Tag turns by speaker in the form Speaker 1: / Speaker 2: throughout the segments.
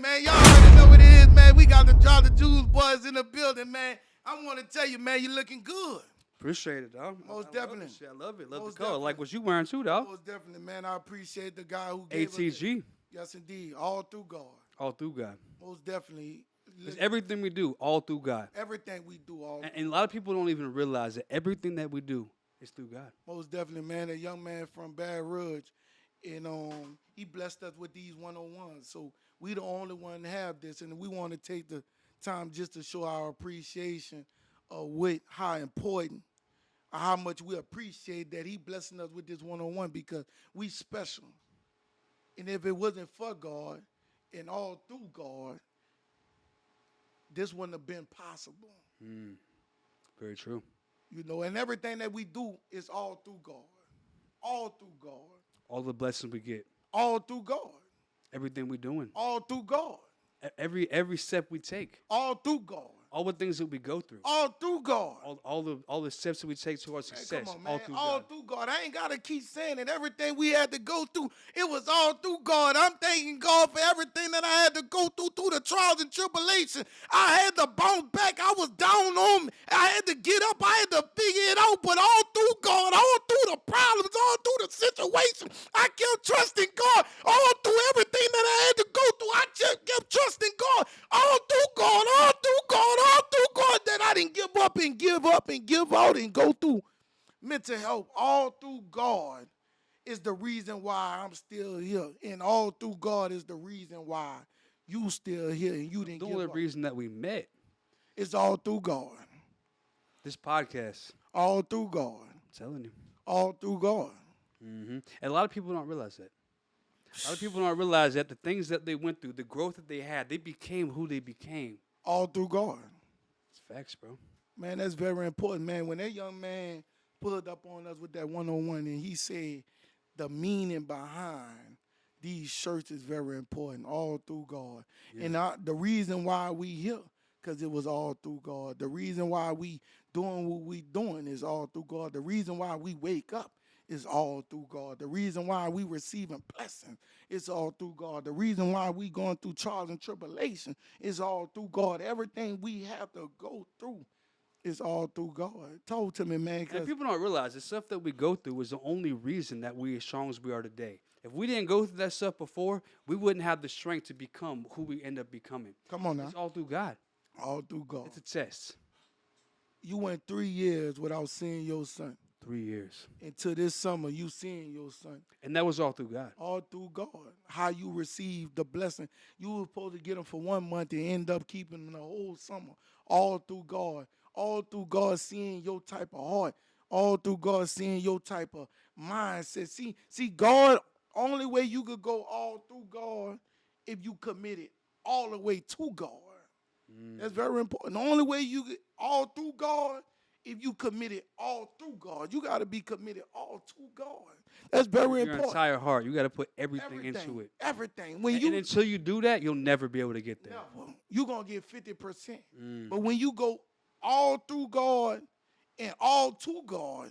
Speaker 1: man. Y'all already know what it is, man. We got the Drop the Jewels boys in the building, man. I want to tell you, man, you're looking good.
Speaker 2: Appreciate it, dog.
Speaker 1: Most
Speaker 2: I
Speaker 1: definitely.
Speaker 2: I love it. Love
Speaker 1: Most
Speaker 2: the color.
Speaker 1: definitely.
Speaker 2: Like what you wearing too, dog.
Speaker 1: Most definitely, man. I appreciate the guy who gave us
Speaker 2: ATG.
Speaker 1: it. Yes, indeed. All through God.
Speaker 2: All through God.
Speaker 1: Most definitely.
Speaker 2: It's everything we do, all through God.
Speaker 1: Everything we do, all
Speaker 2: And a lot of people don't even realize that everything that we do is through God.
Speaker 1: Most definitely, man. A young man from Baton Rouge, and he blessed us with these 101s. So we the only one to have this, and we want to take the time just to show our appreciation of how important, how much we appreciate that he blessing us with this 101 because we special. And if it wasn't for God and all through God, this wouldn't have been possible.
Speaker 2: Very true.
Speaker 1: You know, and everything that we do is all through God. All through God.
Speaker 2: All the blessings we get.
Speaker 1: All through God.
Speaker 2: Everything we're doing.
Speaker 1: All through God.
Speaker 2: Every step we take.
Speaker 1: All through God.
Speaker 2: All the things that we go through.
Speaker 1: All through God.
Speaker 2: All the steps that we take to our success.
Speaker 1: Come on, man.
Speaker 2: All through
Speaker 1: all
Speaker 2: God.
Speaker 1: through God. I ain't got to keep saying it. Everything we had to go through, it was all through God. I'm thanking God for everything that I had to go through the trials and tribulations. I had to bounce back. I was down on me. I had to get up. I had to figure it out. But all through God, all through the problems, all through the situation, I kept trusting God. All through everything that I had to go through, I just kept trusting God. All through God, all through God, all through God, that I didn't give up and give out and go through mental health. All through God is the reason why I'm still here. And all through God is the reason why you still here and you didn't give up.
Speaker 2: The only reason that we met.
Speaker 1: It's all through God.
Speaker 2: This podcast.
Speaker 1: All through God.
Speaker 2: I'm telling you.
Speaker 1: All through God.
Speaker 2: And a lot of people don't realize that. A lot of people don't realize that the things that they went through, the growth that they had, they became who they became.
Speaker 1: All through God.
Speaker 2: It's facts, bro.
Speaker 1: Man, that's very important, man. When that young man pulled up on us with that 101 and he said the meaning behind these shirts is very important, all through God. Yeah. And the reason why we here, because it was all through God. The reason why we doing what we doing is all through God. The reason why we wake up is all through God. The reason why we receiving blessings is all through God. The reason why we going through trials and tribulation is all through God. Everything we have to go through is all through God. Talk to me, man.
Speaker 2: And people don't realize the stuff that we go through is the only reason that we're as strong as we are today. If we didn't go through that stuff before, we wouldn't have the strength to become who we end up becoming.
Speaker 1: Come on now.
Speaker 2: It's all through God.
Speaker 1: All through God.
Speaker 2: It's a test.
Speaker 1: You went 3 years without seeing your son.
Speaker 2: 3 years.
Speaker 1: Until this summer, you seeing your son.
Speaker 2: And that was all through God.
Speaker 1: All through God. How you received the blessing. You were supposed to get him for 1 month and end up keeping him the whole summer. All through God. All through God seeing your type of heart. All through God seeing your type of mindset. See, God, only way you could go all through God if you committed all the way to God. That's very important. The only way you get all through God, if you committed all through God, you got to be committed all to God. That's very important.
Speaker 2: Your entire heart, you got to put everything into it.
Speaker 1: Everything.
Speaker 2: And until you do that, you'll never be able to get there.
Speaker 1: Never. You're going to get 50%. But when you go all through God and all to God,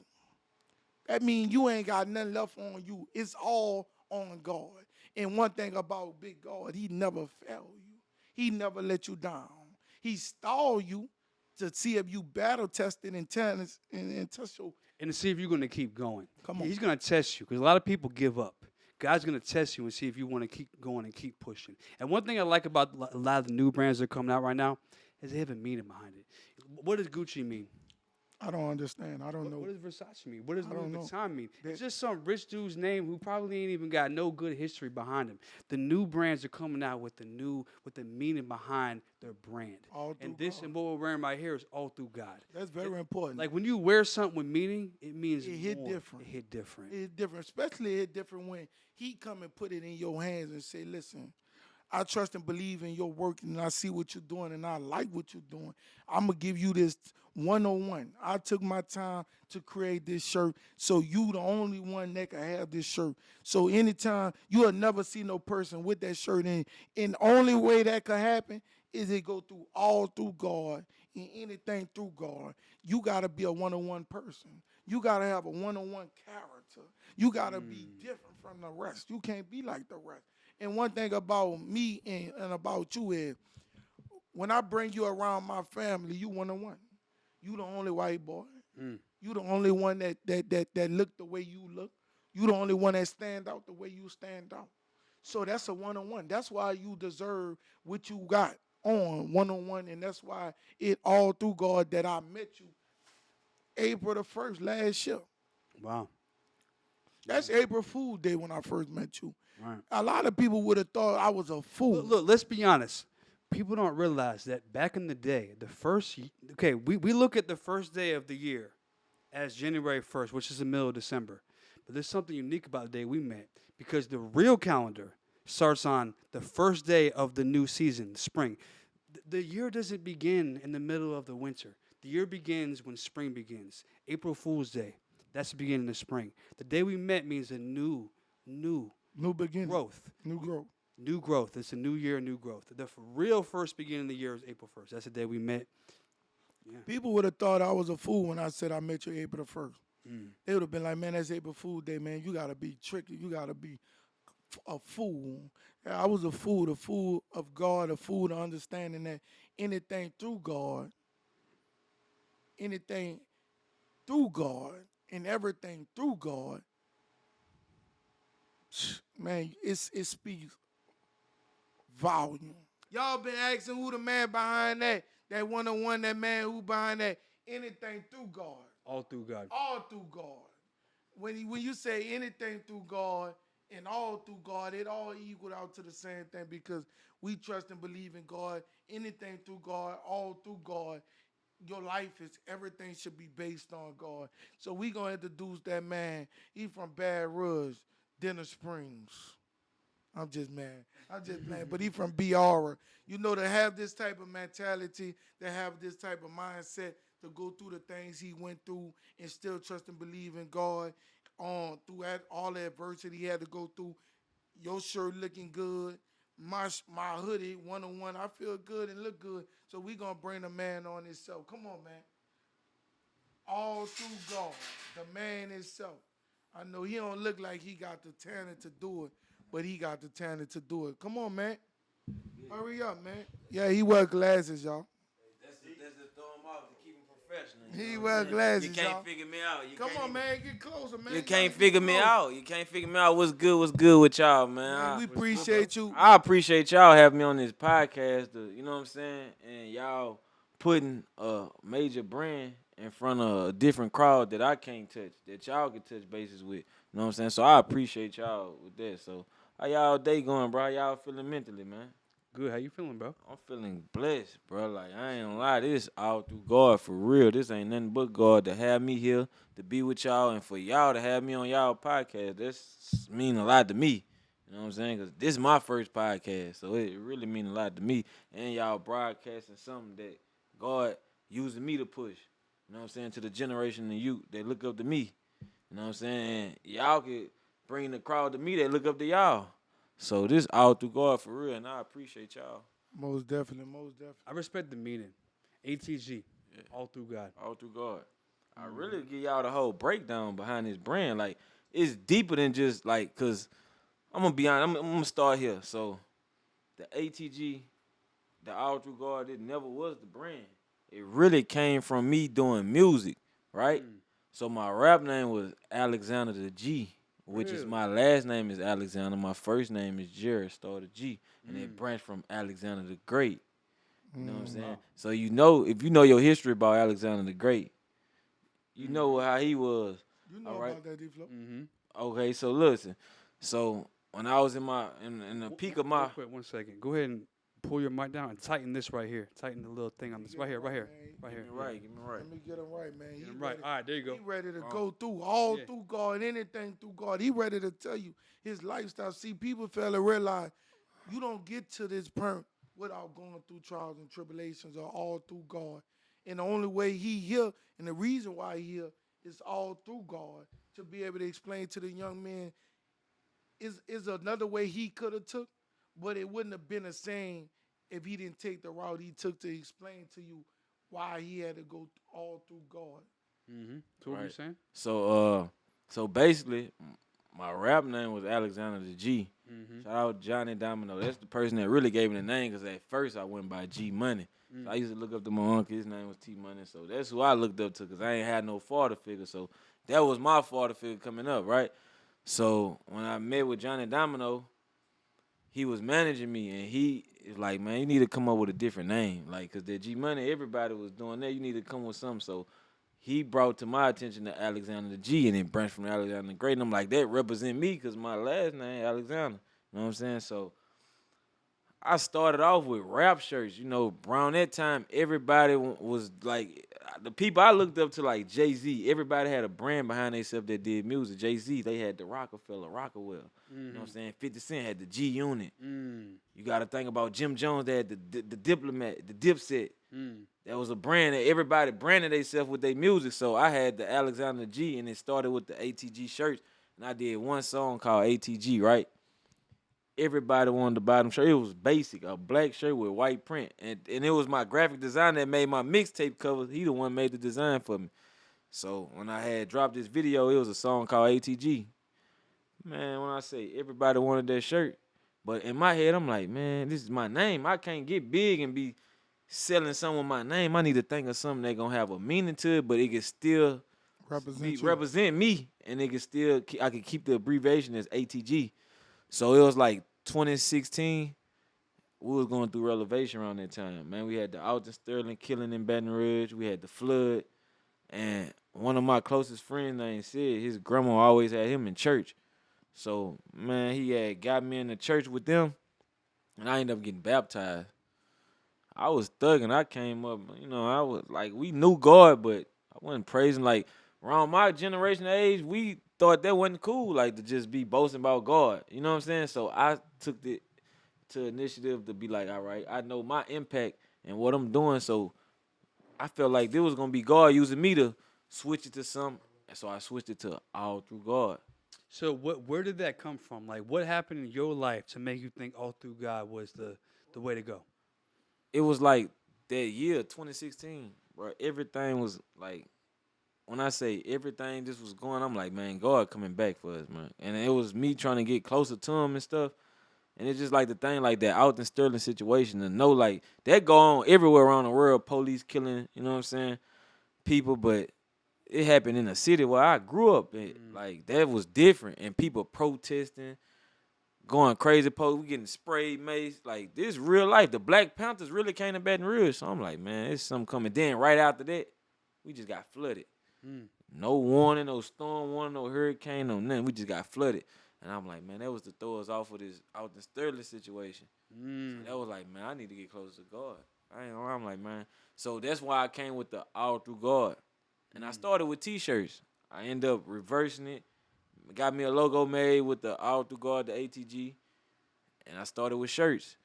Speaker 1: that means you ain't got nothing left on you. It's all on God. And one thing about big God, he never failed you. He never let you down. He stalled you to see if you battle tested and test your.
Speaker 2: And to see if you're going to keep going.
Speaker 1: Come on.
Speaker 2: He's going to test you because a lot of people give up. God's going to test you and see if you want to keep going and keep pushing. And one thing I like about a lot of the new brands that are coming out right now is they have a meaning behind it. What does Gucci mean?
Speaker 1: I don't understand. I don't know.
Speaker 2: What does Versace mean? What does Louis Vuitton mean?
Speaker 1: It's
Speaker 2: just some rich dude's name who probably ain't even got no good history behind him. The new brands are coming out with the meaning behind their brand.
Speaker 1: All through
Speaker 2: and this
Speaker 1: God.
Speaker 2: and what we're wearing right here is all through God.
Speaker 1: That's very important.
Speaker 2: Like when you wear something with meaning, it means
Speaker 1: it hit
Speaker 2: more.
Speaker 1: different.
Speaker 2: It hit different.
Speaker 1: It hit different. Especially it hit different when he come and put it in your hands and say, listen, I trust and believe in your work and I see what you're doing and I like what you're doing. I'm going to give you this 101. I took my time to create this shirt, so you the only one that can have this shirt. So anytime, you'll never see no person with that shirt in. And the only way that could happen is it go through all through God and anything through God. You got to be a one-on-one person. You got to have a one-on-one character. You got to be different from the rest. You can't be like the rest. And one thing about me and about you is when I bring you around my family, you one on one. You the only white boy.
Speaker 2: Mm.
Speaker 1: You the only one that look the way you look. You the only one that stand out the way you stand out. So that's a one-on-one. That's why you deserve what you got on one-on-one, and that's why it all through God that I met you April the 1st last year.
Speaker 2: Wow.
Speaker 1: That's April Fool's Day when I first met you.
Speaker 2: Right.
Speaker 1: A lot of people would have thought I was a fool.
Speaker 2: Look, let's be honest. People don't realize that back in the day, we look at the first day of the year as January 1st, which is the middle of December. But there's something unique about the day we met because the real calendar starts on the first day of the new season, spring. The year doesn't begin in the middle of the winter. The year begins when spring begins. April Fool's Day, that's the beginning of spring. The day we met means a new
Speaker 1: beginning.
Speaker 2: growth.
Speaker 1: New growth.
Speaker 2: New growth. It's a new year, new growth. The real first beginning of the year is April 1st. That's the day we met. Yeah.
Speaker 1: People would have thought I was a fool when I said I met you April the 1st.
Speaker 2: Mm.
Speaker 1: They would have been like, man, that's April Fool's Day, man. You got to be tricky. You got to be a fool. Yeah, I was a fool of God, a fool to understanding that anything through God, and everything through God, man, it speaks volume. Y'all been asking who the man behind that one-on-one, that man who behind that, anything through God.
Speaker 2: All through God.
Speaker 1: All through God. When you say anything through God and all through God, it all equal out to the same thing because we trust and believe in God. Anything through God, all through God. Your life is, everything should be based on God. So we going to introduce that man. He from Bad Rouge, Denner Springs. I'm just mad. But he from BR. You know, to have this type of mentality, to have this type of mindset, to go through the things he went through and still trust and believe in God through all the adversity he had to go through. Your shirt looking good. My hoodie, one-on-one, I feel good and look good. So we going to bring the man on himself. Come on, man. All through God, the man himself. I know he don't look like he got the talent to do it, but he got the talent to do it. Come on, man. Hurry up, man. Yeah, he wear glasses, y'all.
Speaker 3: That's to throw him off to keep him professional.
Speaker 1: He wear glasses,
Speaker 3: You can't
Speaker 1: y'all.
Speaker 3: figure me out.
Speaker 1: Come on, man. Get closer, man.
Speaker 3: You can't figure me out. You can't figure me out. What's good with y'all, man?
Speaker 1: Man, we appreciate you.
Speaker 3: I appreciate y'all having me on this podcast. You know what I'm saying? And y'all putting a major brand in front of a different crowd that I can't touch, that y'all can touch bases with. You know what I'm saying? So I appreciate y'all with that. So how y'all day going, bro? How y'all feeling mentally, man?
Speaker 2: Good. How you feeling, bro?
Speaker 3: I'm feeling blessed, bro. Like, I ain't gonna lie, this all through God for real. This ain't nothing but God to have me here, to be with y'all, and for y'all to have me on y'all podcast. That's mean a lot to me. You know what I'm saying? Because this is my first podcast, so it really mean a lot to me. And y'all broadcasting something that God using me to push. You know what I'm saying? To the generation of youth that look up to me. You know what I'm saying? Y'all could bring the crowd to me that look up to y'all. So this all through God for real, and I appreciate y'all.
Speaker 1: Most definitely.
Speaker 2: I respect the meaning. ATG. Yeah. All through God.
Speaker 3: All through God. I really give y'all the whole breakdown behind this brand. Like, it's deeper than just like, cause I'm gonna be honest, I'm gonna start here. So the ATG, the all through God, it never was the brand. It really came from me doing music, right? So my rap name was Alexander the G. Which is my last name is Alexander. My first name is Jared, started G. And it branched from Alexander the Great. You know what I'm saying? So you know, if you know your history about Alexander the Great, you know how he was.
Speaker 1: You know about that, D Phlo.
Speaker 3: Okay, so listen. So when I was in the peak of my...
Speaker 2: Real quick, 1 second. Go ahead and pull your mic down and tighten this right here. Tighten the little thing on this. Right here.
Speaker 3: Get me right.
Speaker 1: Let me get him right, man.
Speaker 2: Get him right. All right, there you go.
Speaker 1: He ready to go through all through God, anything through God. He ready to tell you his lifestyle. See, people fail to realize you don't get to this point without going through trials and tribulations or all through God. And the only way he here, and the reason why he here, is all through God. To be able to explain to the young man is another way he could have took, but it wouldn't have been the same if he didn't take the route he took to explain to you why he had to go all through God.
Speaker 2: So what you saying?
Speaker 3: So basically, my rap name was Alexander the G. Shout out Johnny Domino. That's the person that really gave me the name, because at first I went by G Money. So I used to look up to my uncle. His name was T Money. So that's who I looked up to, because I ain't had no father figure. So that was my father figure coming up, right? So when I met with Johnny Domino, he was managing me, and he is like, man, you need to come up with a different name. Like, because that G Money, everybody was doing that. You need to come with something. So he brought to my attention the Alexander the G, and then branched from Alexander the Great. And I'm like, that represent me, because my last name, Alexander. You know what I'm saying? So I started off with rap shirts. You know, around that time, everybody was like, the people I looked up to, like Jay-Z, everybody had a brand behind themselves that did music. Jay-Z, they had the Rockefeller, Rockawell. You know what I'm saying? 50 Cent had the G Unit. You got to think about Jim Jones, that had the Diplomat, the Dipset. That was a brand that everybody branded themselves with their music. So I had the Alexander G, and it started with the ATG shirts. And I did one song called ATG, right? Everybody wanted to buy them shirt. It was basic, a black shirt with white print. And it was my graphic designer that made my mixtape covers. He the one made the design for me. So when I had dropped this video, it was a song called ATG. Man, when I say everybody wanted that shirt. But in my head, I'm like, man, this is my name. I can't get big and be selling something with my name. I need to think of something that's going to have a meaning to it, but it can still represent me. And it can still, I can keep the abbreviation as ATG. So it was like 2016. We was going through elevation around that time, man. We had the Alton Sterling killing in Baton Rouge. We had the flood. And one of my closest friends named Sid, his grandma always had him in church. So, man, he had got me in the church with them, and I ended up getting baptized. I was thugging. I came up, you know, I was like, we knew God, but I wasn't praising. Like, around my generation age, we thought that wasn't cool, like, to just be boasting about God. You know what I'm saying? So I took it to initiative to be like, all right, I know my impact and what I'm doing, so I felt like there was going to be God using me to switch it to something, and so I switched it to all through God.
Speaker 2: So where did that come from? Like, what happened in your life to make you think all through God was the way to go?
Speaker 3: It was like that year, 2016, bro. Everything was like, when I say everything just was going, I'm like, man, God coming back for us, man. And it was me trying to get closer to him and stuff. And it's just like the thing, like that Alton Sterling situation, to know, like, that go on everywhere around the world, police killing, you know what I'm saying, people, but it happened in a city where I grew up. Like, that was different. And people protesting, going crazy, we getting sprayed, mace. Like, this real life. The Black Panthers really came to Baton Rouge. So I'm like, man, it's something coming. Then right after that, we just got flooded. No warning, no storm warning, no hurricane, no nothing. We just got flooded. And I'm like, man, that was to throw us off of this Alton Sterling situation. So that was like, man, I need to get closer to God. I'm like, man. So that's why I came with the all through God. And I started with T-shirts. I ended up reversing it. Got me a logo made with the all through God, the ATG. And I started with shirts.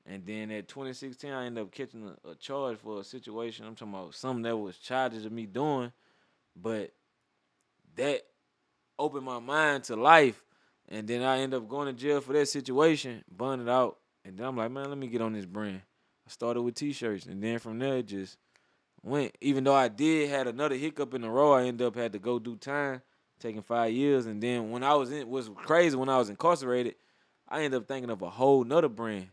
Speaker 3: And then at 2016, I ended up catching a charge for a situation. I'm talking about something that was childish of me doing. But that opened my mind to life. And then I ended up going to jail for that situation, burned it out. And then I'm like, man, let me get on this brand. I started with T-shirts. And then from there, it just went. Even though I did had another hiccup in the row, I ended up had to go do time, taking 5 years. And then when I was was crazy when I was incarcerated, I ended up thinking of a whole nother brand.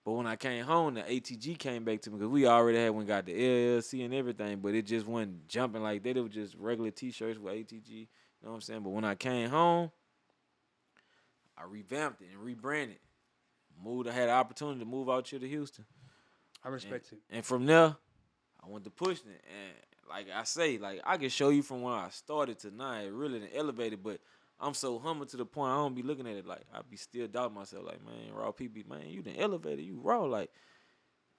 Speaker 3: But when I came home, the ATG came back to me, because we already had one, got the LLC and everything, but it just wasn't jumping like that. It was just regular T-shirts with ATG. You know what I'm saying? But when I came home, I revamped it and rebranded. I had an opportunity to move out here to Houston.
Speaker 2: I respect it.
Speaker 3: And from there, I went to pushing it. And like I say, like, I can show you from when I started to now, it really done elevated, but I'm so humble to the point I don't be looking at it like, I be still doubting myself, like, man, raw people, man, you done elevated, you raw, like,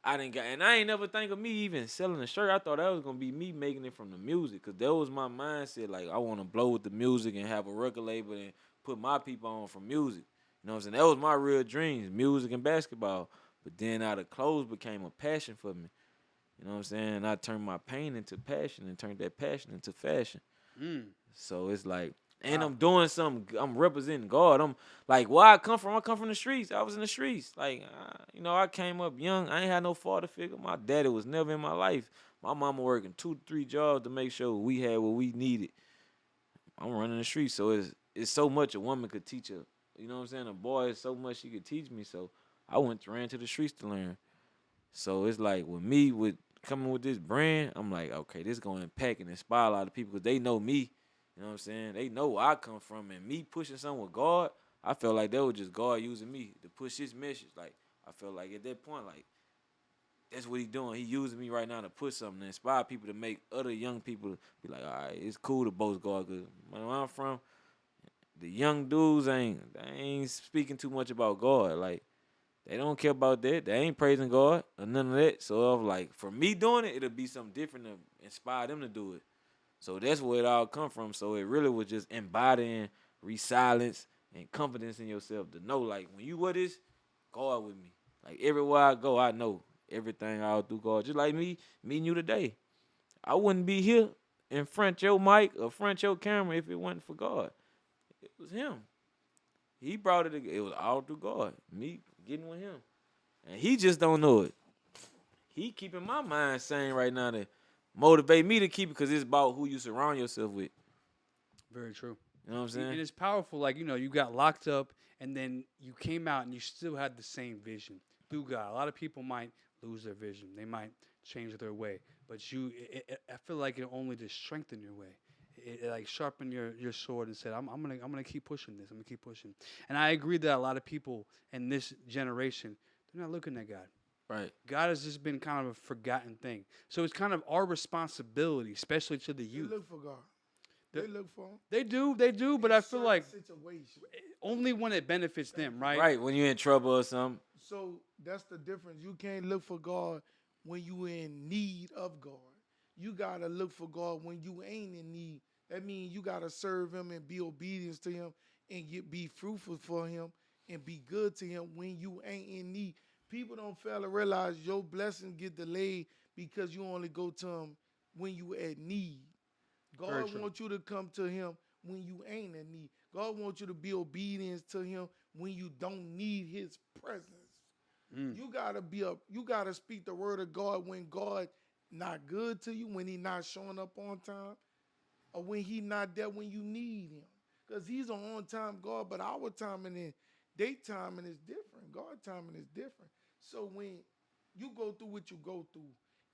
Speaker 3: I didn't got, and I ain't never think of me even selling a shirt. I thought that was gonna be me making it from the music, cause that was my mindset, like, I want to blow with the music and have a record label and put my people on from music. You know what I'm saying? That was my real dreams, music and basketball. But then out of clothes became a passion for me. You know what I'm saying? And I turned my pain into passion and turned that passion into fashion. So it's like, and I'm doing something. I'm representing God. I'm like, where I come from the streets. I was in the streets. Like, you know, I came up young. I ain't had no father figure. My daddy was never in my life. My mama working 2 to 3 jobs to make sure we had what we needed. I'm running the streets. So it's so much a woman could teach her. You know what I'm saying? A boy is so much she could teach me. So I ran to the streets to learn. So it's like with me with coming with this brand, I'm like, okay, this gonna impact and inspire a lot of people because they know me. You know what I'm saying? They know where I come from, and me pushing something with God, I felt like that was just God using me to push His message. Like I felt like at that point, like that's what He doing. He using me right now to push something, to inspire people to make other young people be like, all right, it's cool to boast God. Cause where I'm from, the young dudes they ain't speaking too much about God. Like they don't care about that. They ain't praising God or none of that. So I was like, for me doing it, it'll be something different to inspire them to do it. So that's where it all come from. So it really was just embodying resilience and confidence in yourself to know, like, when you with this, God with me. Like, everywhere I go, I know everything I'll do God. Just like me meeting you today. I wouldn't be here in front your mic or front your camera if it wasn't for God. It was Him. He brought it. It was all through God. Me getting with Him. And He just don't know it. He keeping my mind sane right now to motivate me to keep it because it's about who you surround yourself with.
Speaker 2: Very true.
Speaker 3: You know what I'm saying?
Speaker 2: And it's powerful. Like, you got locked up and then you came out and you still had the same vision through God. A lot of people might lose their vision. They might change their way. But I feel like it only just strengthened your way. It like sharpened your sword and said, I'm gonna keep pushing this. I'm gonna keep pushing. And I agree that a lot of people in this generation, they're not looking at God.
Speaker 3: Right.
Speaker 2: God has just been kind of a forgotten thing. So it's kind of our responsibility, especially to the
Speaker 1: They
Speaker 2: youth.
Speaker 1: look for God. They look for Him.
Speaker 2: They do, but I feel like
Speaker 1: situation.
Speaker 2: only when it benefits them, right?
Speaker 3: Right. When you're in trouble or something.
Speaker 1: So that's the difference. You can't look for God when you in need of God. You gotta look for God when you ain't in need. That means you gotta serve Him and be obedient to Him and be fruitful for Him and be good to Him when you ain't in need. People don't fail to realize your blessings get delayed because you only go to Him when you at need. God wants you to come to Him when you ain't in need. God wants you to be obedient to Him when you don't need His presence. You gotta speak the word of God when God not good to you, when He not showing up on time, or when He not there when you need Him. Because He's an on-time God, but our timing and their timing is different. God's timing is different. So when you go through what you go through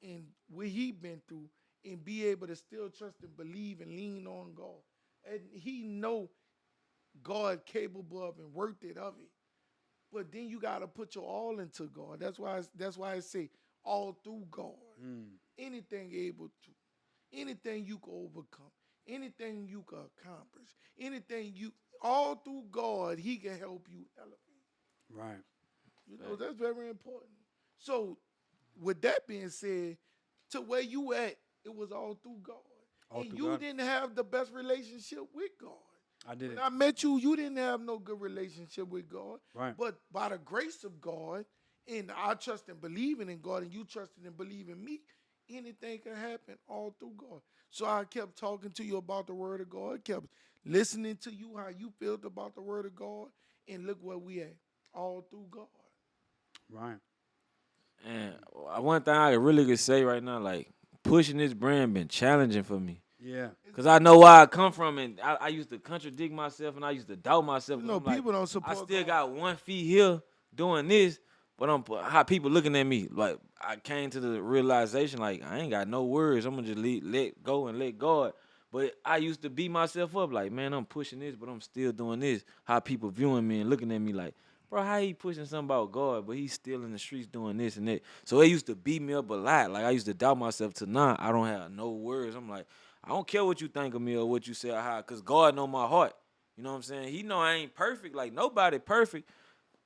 Speaker 1: and what He been through, and be able to still trust and believe and lean on God, and He know God capable of and worth it of it. But then you gotta put your all into God. That's why I say all through God. Anything able to, anything you can overcome, anything you can accomplish, anything you all through God, He can help you elevate.
Speaker 2: Right.
Speaker 1: That's very important. So with that being said, to where you at, it was all through God.
Speaker 2: All
Speaker 1: And
Speaker 2: through
Speaker 1: you
Speaker 2: God.
Speaker 1: didn't have the best relationship with God.
Speaker 2: I did
Speaker 1: When
Speaker 2: it.
Speaker 1: I met you, you didn't have no good relationship with God.
Speaker 2: Right.
Speaker 1: But by the grace of God, and I trust and believing in God, and you trusting and believing me, anything can happen all through God. So I kept talking to you about the word of God, kept listening to you, how you felt about the word of God, and look where we at, all through God.
Speaker 2: Right.
Speaker 3: And one thing I really could say right now, like, pushing this brand been challenging for me.
Speaker 2: Yeah.
Speaker 3: Because I know where I come from, and I used to contradict myself, and I used to doubt myself.
Speaker 1: You know,
Speaker 3: I'm like,
Speaker 1: people don't support
Speaker 3: I still
Speaker 1: God.
Speaker 3: got 1 feet here doing this, but how people looking at me. Like, I came to the realization, like, I ain't got no words. I'm going to just let go and let God. But I used to beat myself up, like, man, I'm pushing this, but I'm still doing this. How people viewing me and looking at me like, bro, how he pushing something about God, but he's still in the streets doing this and that. So it used to beat me up a lot. Like, I used to doubt myself to now. I don't have no words. I'm like, I don't care what you think of me or what you say or how, because God know my heart. You know what I'm saying? He know I ain't perfect. Like, nobody perfect.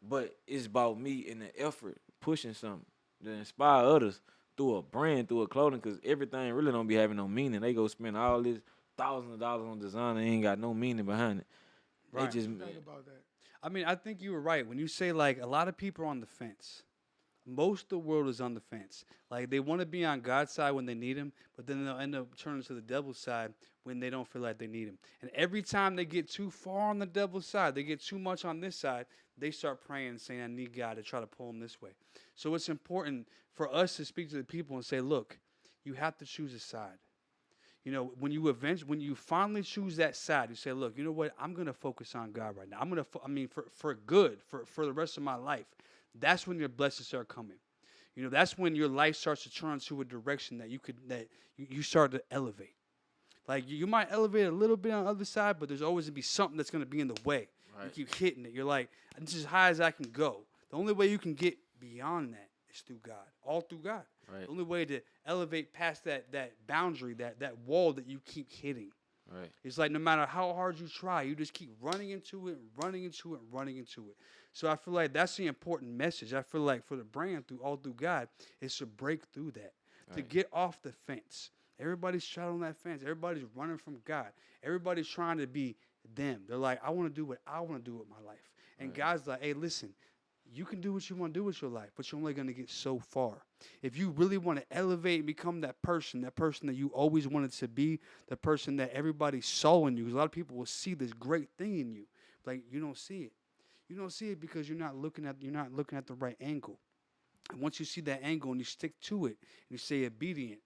Speaker 3: But it's about me and the effort, pushing something to inspire others through a brand, through a clothing, because everything really don't be having no meaning. They go spend all this thousands of dollars on design and ain't got no meaning behind it.
Speaker 2: Right.
Speaker 3: They just
Speaker 1: Think about that.
Speaker 2: I mean, I think you were right when you say like a lot of people are on the fence. Most of the world is on the fence. Like they want to be on God's side when they need Him, but then they'll end up turning to the devil's side when they don't feel like they need Him. And every time they get too far on the devil's side, they get too much on this side, they start praying and saying, I need God to try to pull them this way. So it's important for us to speak to the people and say, look, you have to choose a side. You know, when you finally choose that side, you say, look, you know what? I'm gonna focus on God right now. I'm gonna, for good, for the rest of my life. That's when your blessings start coming. You know, that's when your life starts to turn to a direction that you start to elevate. Like you might elevate a little bit on the other side, but there's always gonna be something that's gonna be in the way. You
Speaker 3: Right.
Speaker 2: keep hitting it. You're like, this is as high as I can go. The only way you can get beyond that is through God. All through God.
Speaker 3: Right.
Speaker 2: The only way to elevate past that boundary, that wall that you keep hitting.
Speaker 3: Right.
Speaker 2: It's like no matter how hard you try, you just keep running into it, running into it, running into it. So I feel like that's the important message. I feel like for the brand through God is to break through that, to
Speaker 3: Right.
Speaker 2: get off the fence. Everybody's straddling that fence. Everybody's running from God. Everybody's trying to be them. They're like, I want to do what I want to do with my life. And
Speaker 3: Right.
Speaker 2: God's like, hey, listen, you can do what you want to do with your life, but you're only going to get so far. If you really want to elevate and become that person that you always wanted to be, the person that everybody saw in you, because a lot of people will see this great thing in you, like you don't see it. You don't see it because you're not looking at the right angle. And once you see that angle and you stick to it and you stay obedient,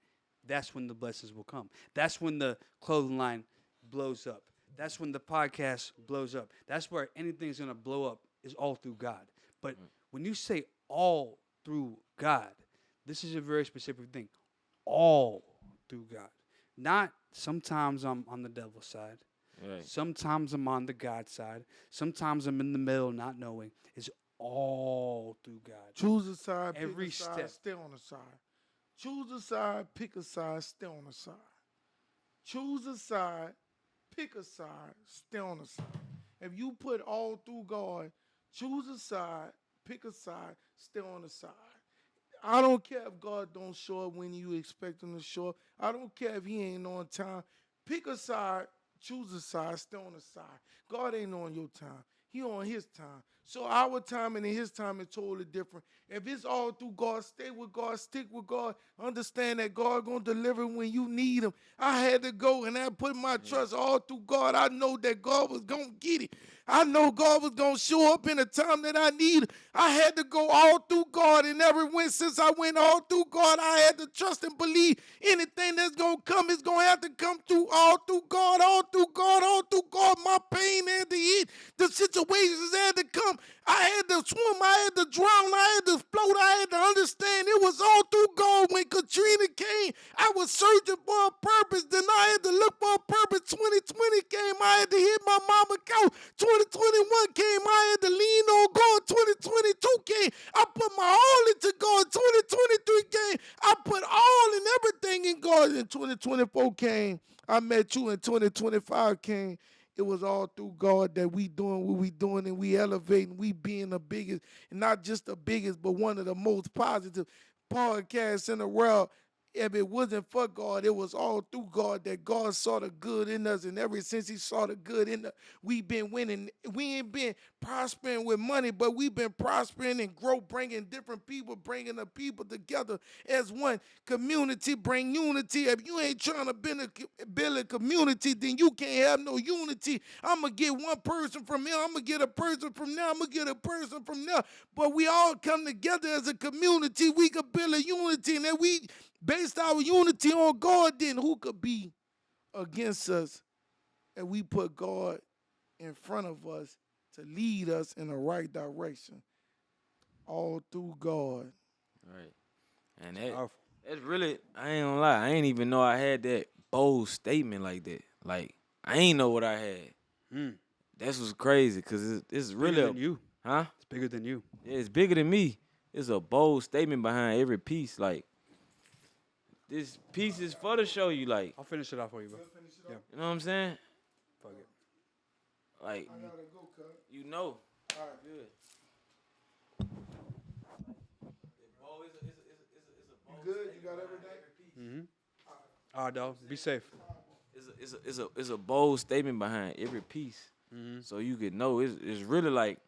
Speaker 2: that's when the blessings will come. That's when the clothing line blows up. That's when the podcast blows up. That's where anything's going to blow up is all through God. But when you say all through God, this is a very specific thing. All through God. Not sometimes I'm on the devil's side.
Speaker 3: Right.
Speaker 2: Sometimes I'm on the God side. Sometimes I'm in the middle not knowing. It's all through God.
Speaker 1: Choose a side,
Speaker 2: Every
Speaker 1: pick a side,
Speaker 2: step.
Speaker 1: stay on the side. Choose a side, pick a side, stay on the side. Choose a side, pick a side, stay on the side. If you put all through God, choose a side, pick a side, stay on the side. I don't care if God don't show up when you expect him to show up. I don't care if he ain't on time. Pick a side, choose a side, stay on the side. God ain't on your time. He on his time. So our time and his time is totally different. If it's all through God, stay with God, stick with God. Understand that God gonna deliver when you need him. I had to go and I put my trust all through God. I know that God was gonna get it. I know God was gonna show up in the time that I needed. I had to go all through God, and ever since I went all through God, I had to trust and believe anything that's gonna come is gonna have to come through all through God, all through God, all through God. My pain had to hit, the situations had to come. I had to swim, I had to drown, I had to float, I had to understand it was all through God. When Katrina came, I was searching for a purpose, then I had to look for a purpose. 2020 came, I had to hit my mama couch. 2021 came, I had to lean on God. 2022 came, I put my all into God. 2023 came, I put all and everything in God. And 2024 came, I met you. In 2025 came, it was all through God that we doing what we doing, and we elevating, we being the biggest, and not just the biggest, but one of the most positive podcasts in the world. If it wasn't for God, it was all through God that God saw the good in us. And ever since he saw the good in us, we've been winning. We ain't been prospering with money, but we've been prospering and grow, bringing different people, bringing the people together as one. Community bring unity. If you ain't trying to build a community, then you can't have no unity. I'm going to get one person from here. I'm going to get a person from there. I'm going to get a person from there. But we all come together as a community. We could build a unity, and then we based our unity on God, then who could be against us? And we put God in front of us to lead us in the right direction. All through God.
Speaker 3: Right. And
Speaker 2: Powerful.
Speaker 3: that's really, I ain't gonna lie, I ain't even know I had that bold statement like that. Like, I ain't know what I had.
Speaker 2: Mm.
Speaker 3: That's what's crazy, because it's really
Speaker 2: Bigger than you.
Speaker 3: Huh?
Speaker 2: It's bigger than you.
Speaker 3: Yeah, it's bigger than me. It's a bold statement behind every piece. Like, this piece is for to show you, like,
Speaker 2: I'll finish it off for you, bro. Yeah.
Speaker 3: you know what I'm saying?
Speaker 2: Fuck it.
Speaker 3: Like, you know. All right, good.
Speaker 1: You good? You got everything?
Speaker 2: Mm-hmm. All right, dog. Be safe.
Speaker 3: It's a bold statement behind every piece, so you could know it's really like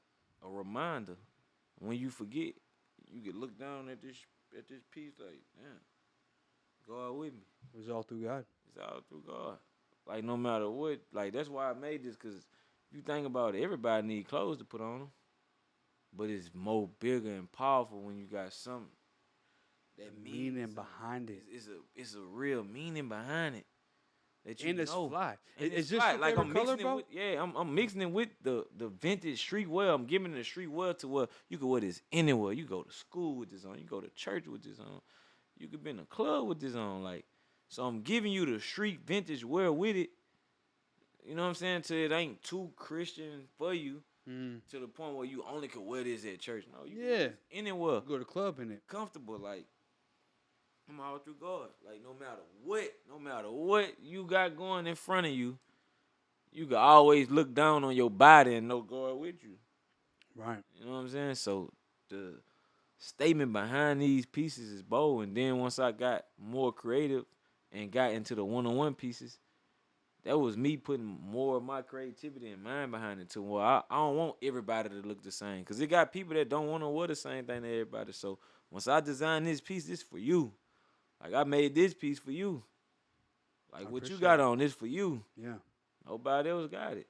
Speaker 3: a reminder. When you forget, you could look down at this piece like, damn, God with me.
Speaker 2: It was all through God.
Speaker 3: It's all through God. Like, no matter what, like, that's why I made this, because you think about it, everybody need clothes to put on them, but it's more bigger and powerful when you got something that
Speaker 2: Meaning
Speaker 3: means
Speaker 2: behind it.
Speaker 3: It's a real meaning behind it. that you
Speaker 2: And it's
Speaker 3: know.
Speaker 2: fly.
Speaker 3: And
Speaker 2: Is
Speaker 3: it's
Speaker 2: this
Speaker 3: fly.
Speaker 2: your
Speaker 3: Like
Speaker 2: favorite
Speaker 3: I'm
Speaker 2: color,
Speaker 3: mixing
Speaker 2: bro?
Speaker 3: it with I'm mixing it with the vintage streetwear. I'm giving it a streetwear to where you can wear this anywhere. You go to school with this on. You go to church with this on. You could be in a club with this on. Like, so I'm giving you the street vintage wear with it. You know what I'm saying? Till it ain't too Christian for you. To the point where you only could wear this at church. No, you can wear this anywhere.
Speaker 2: You go to the club in it.
Speaker 3: Comfortable, like I'm all through God. Like no matter what you got going in front of you, you can always look down on your body and know God with you.
Speaker 2: Right.
Speaker 3: You know what I'm saying? So the statement behind these pieces is bold. And then once I got more creative and got into the one-on-one pieces, that was me putting more of my creativity and mind behind it too. Well, I don't want everybody to look the same because it got people that don't want to wear the same thing to everybody. So once I designed this piece, this for you. Like I made this piece for you. Like what you got on, this for you.
Speaker 2: Yeah.
Speaker 3: Nobody else got it.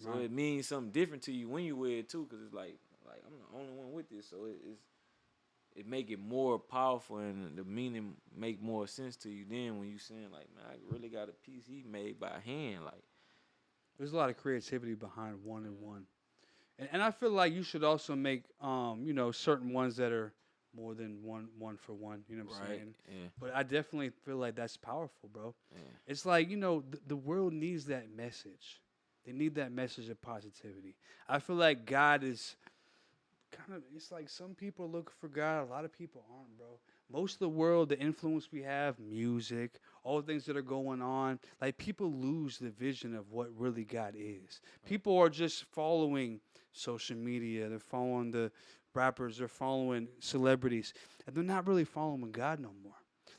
Speaker 3: So
Speaker 2: Right.
Speaker 3: it means something different to you when you wear it too, because it's like I'm the only one with this. So it make it more powerful and the meaning make more sense to you then when you saying like, man, I really got a piece he made by hand. Like
Speaker 2: There's a lot of creativity behind one and one. And I feel like you should also make certain ones that are more than one for one. You know what I'm saying?
Speaker 3: Yeah.
Speaker 2: But I definitely feel like that's powerful, bro.
Speaker 3: Yeah.
Speaker 2: It's like, the world needs that message. They need that message of positivity. I feel like God is it's like some people look for God, a lot of people aren't, bro. Most of the world, the influence we have, music, all the things that are going on, like people lose the vision of what really God is. People are just following social media, they're following the rappers, they're following celebrities, and they're not really following God no more.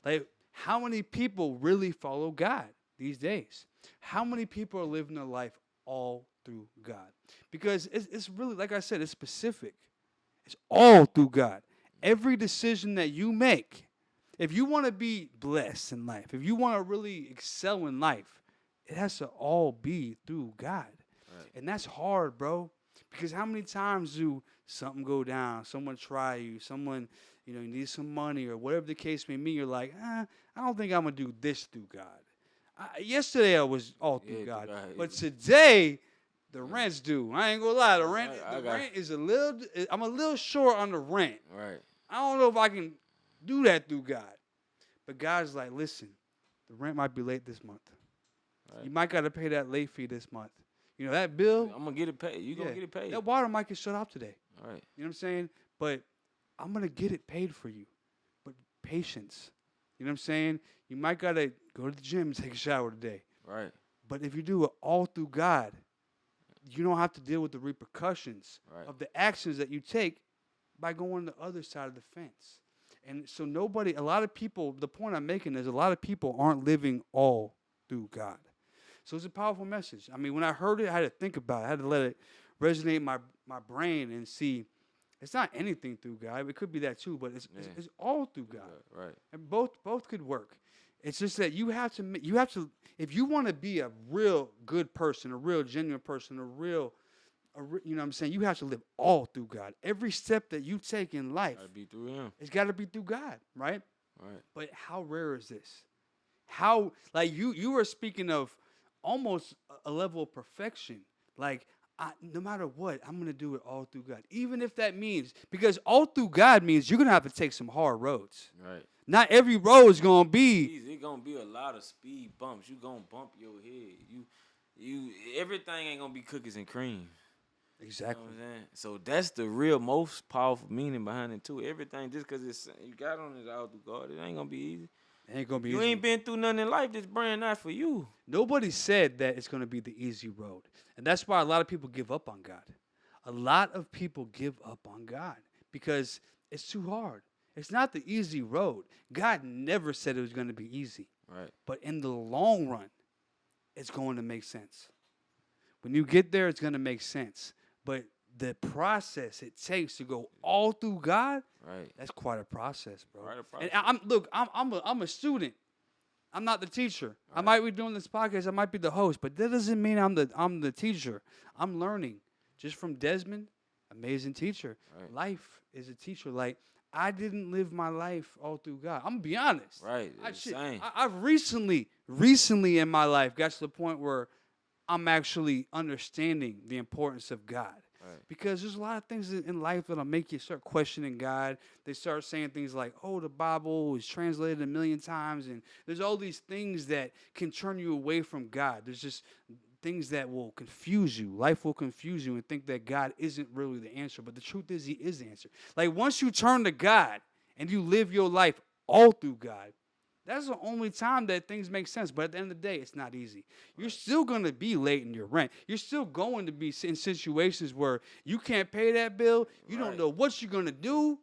Speaker 2: Like, how many people really follow God these days? How many people are living their life all through God? Because it's really, like I said, it's specific. It's all through God. Every decision that you make, if you want to be blessed in life, if you want to really excel in life, it has to all be through God. Right. And that's hard, bro. Because how many times do something go down, someone try you, someone, you need some money or whatever the case may be, you're like, I don't think I'm going to do this through God. Yesterday I was all through God. But today, the rent's due. I ain't gonna lie. The rent is I'm a little short on the rent.
Speaker 3: Right.
Speaker 2: I don't know if I can do that through God. But God's like, listen, the rent might be late this month. Right. You might gotta pay that late fee this month. That bill.
Speaker 3: I'm gonna get it paid. You gonna get it paid.
Speaker 2: That water might get shut off today.
Speaker 3: All right.
Speaker 2: You know what I'm saying? But I'm gonna get it paid for you. But patience. You know what I'm saying? You might gotta go to the gym and take a shower today.
Speaker 3: Right.
Speaker 2: But if you do it all through God, you don't have to deal with the repercussions of the actions that you take by going the other side of the fence. And so a lot of people, the point I'm making is a lot of people aren't living all through God. So it's a powerful message. I mean, when I heard it, I had to think about it. I had to let it resonate in my brain and see it's not anything through God. It could be that too, but it's all through God.
Speaker 3: Right.
Speaker 2: And both could work. It's just that you have to, if you want to be a real good person, a real genuine person, you know what I'm saying? You have to live all through God. Every step that you take in life,
Speaker 3: Gotta be through Him.
Speaker 2: It's got to be through God, right?
Speaker 3: Right.
Speaker 2: But how rare is this? How, like you were speaking of almost a level of perfection. Like, no matter what, I'm going to do it all through God. Even if that means, because all through God means you're going to have to take some hard roads.
Speaker 3: Right.
Speaker 2: Not every road is going to be.
Speaker 3: It's going to be a lot of speed bumps. You going to bump your head. You everything ain't going to be cookies and cream.
Speaker 2: Exactly.
Speaker 3: You know what I'm saying? So that's the real most powerful meaning behind it too. Everything just because you got on it all through God, it ain't going to be easy.
Speaker 2: It ain't going to be
Speaker 3: easy. You ain't been through nothing in life. This brand not for you.
Speaker 2: Nobody said that it's going to be the easy road. And that's why a lot of people give up on God. A lot of people give up on God because it's too hard. It's not the easy road. God never said it was going to be easy.
Speaker 3: Right.
Speaker 2: But in the long run, it's going to make sense. When you get there, it's going to make sense. But the process it takes to go all through God,
Speaker 3: right? That's
Speaker 2: quite a process, bro.
Speaker 3: Quite a process.
Speaker 2: And I'm a student. I'm not the teacher. Right. I might be doing this podcast. I might be the host, but that doesn't mean I'm the teacher. I'm learning just from Desmond, amazing teacher. Right. Life is a teacher. Like I didn't live my life all through God. I'm gonna be honest.
Speaker 3: Right. Same.
Speaker 2: I've recently in my life got to the point where I'm actually understanding the importance of God.
Speaker 3: Right.
Speaker 2: Because there's a lot of things in life that'll make you start questioning God. They start saying things like, oh, the Bible is translated a million times. And there's all these things that can turn you away from God. There's just things that will confuse you. Life will confuse you and think that God isn't really the answer. But the truth is, he is the answer. Like, once you turn to God and you live your life all through God, that's the only time that things make sense. But at the end of the day, it's not easy. You're still going to be late in your rent. You're still going to be in situations where you can't pay that bill. You don't know what you're going to do.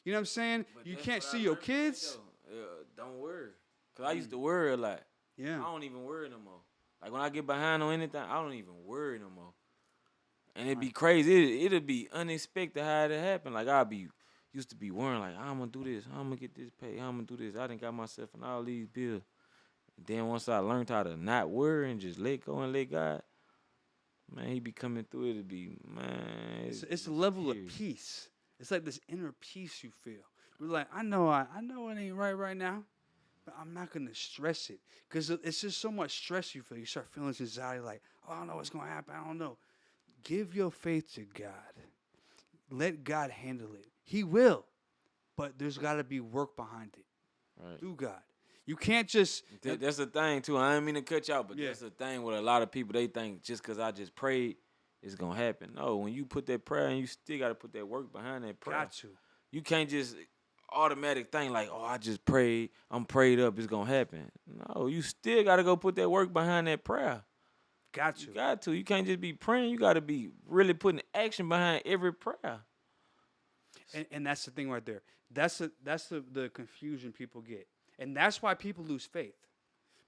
Speaker 2: You know what I'm saying?
Speaker 3: But
Speaker 2: you
Speaker 3: that's
Speaker 2: can't
Speaker 3: what
Speaker 2: see
Speaker 3: I
Speaker 2: your
Speaker 3: learned,
Speaker 2: kids.
Speaker 3: Don't worry. Because I used to worry a lot.
Speaker 2: Yeah.
Speaker 3: I don't even worry no more. Like, when I get behind on anything, I don't even worry no more. And it'd be crazy. It'd be unexpected how it happened. Like, used to be worrying, like, I'm going to do this. I'm going to get this paid. I'm going to do this. I done got myself in all these bills. Then once I learned how to not worry and just let go and let God, man, he be coming through. It'd be, man.
Speaker 2: It's a level of peace. It's like this inner peace you feel. We're like, I know it ain't right now, but I'm not going to stress it. Because it's just so much stress you feel. You start feeling this anxiety like, oh, I don't know what's going to happen. I don't know. Give your faith to God. Let God handle it. He will, but there's got to be work behind it through God. You can't just...
Speaker 3: That's the thing, too. I didn't mean to cut you out, but that's the thing with a lot of people. They think just because I just prayed, it's going to happen. No, when you put that prayer in, you still got to put that work behind that prayer.
Speaker 2: Got to.
Speaker 3: You can't just automatic think like, oh, I just prayed, I'm prayed up, it's going to happen. No, you still got to go put that work behind that prayer.
Speaker 2: Got to.
Speaker 3: You got to. You can't just be praying. You got to be really putting action behind every prayer.
Speaker 2: And that's the thing right there. That's the confusion people get. And that's why people lose faith.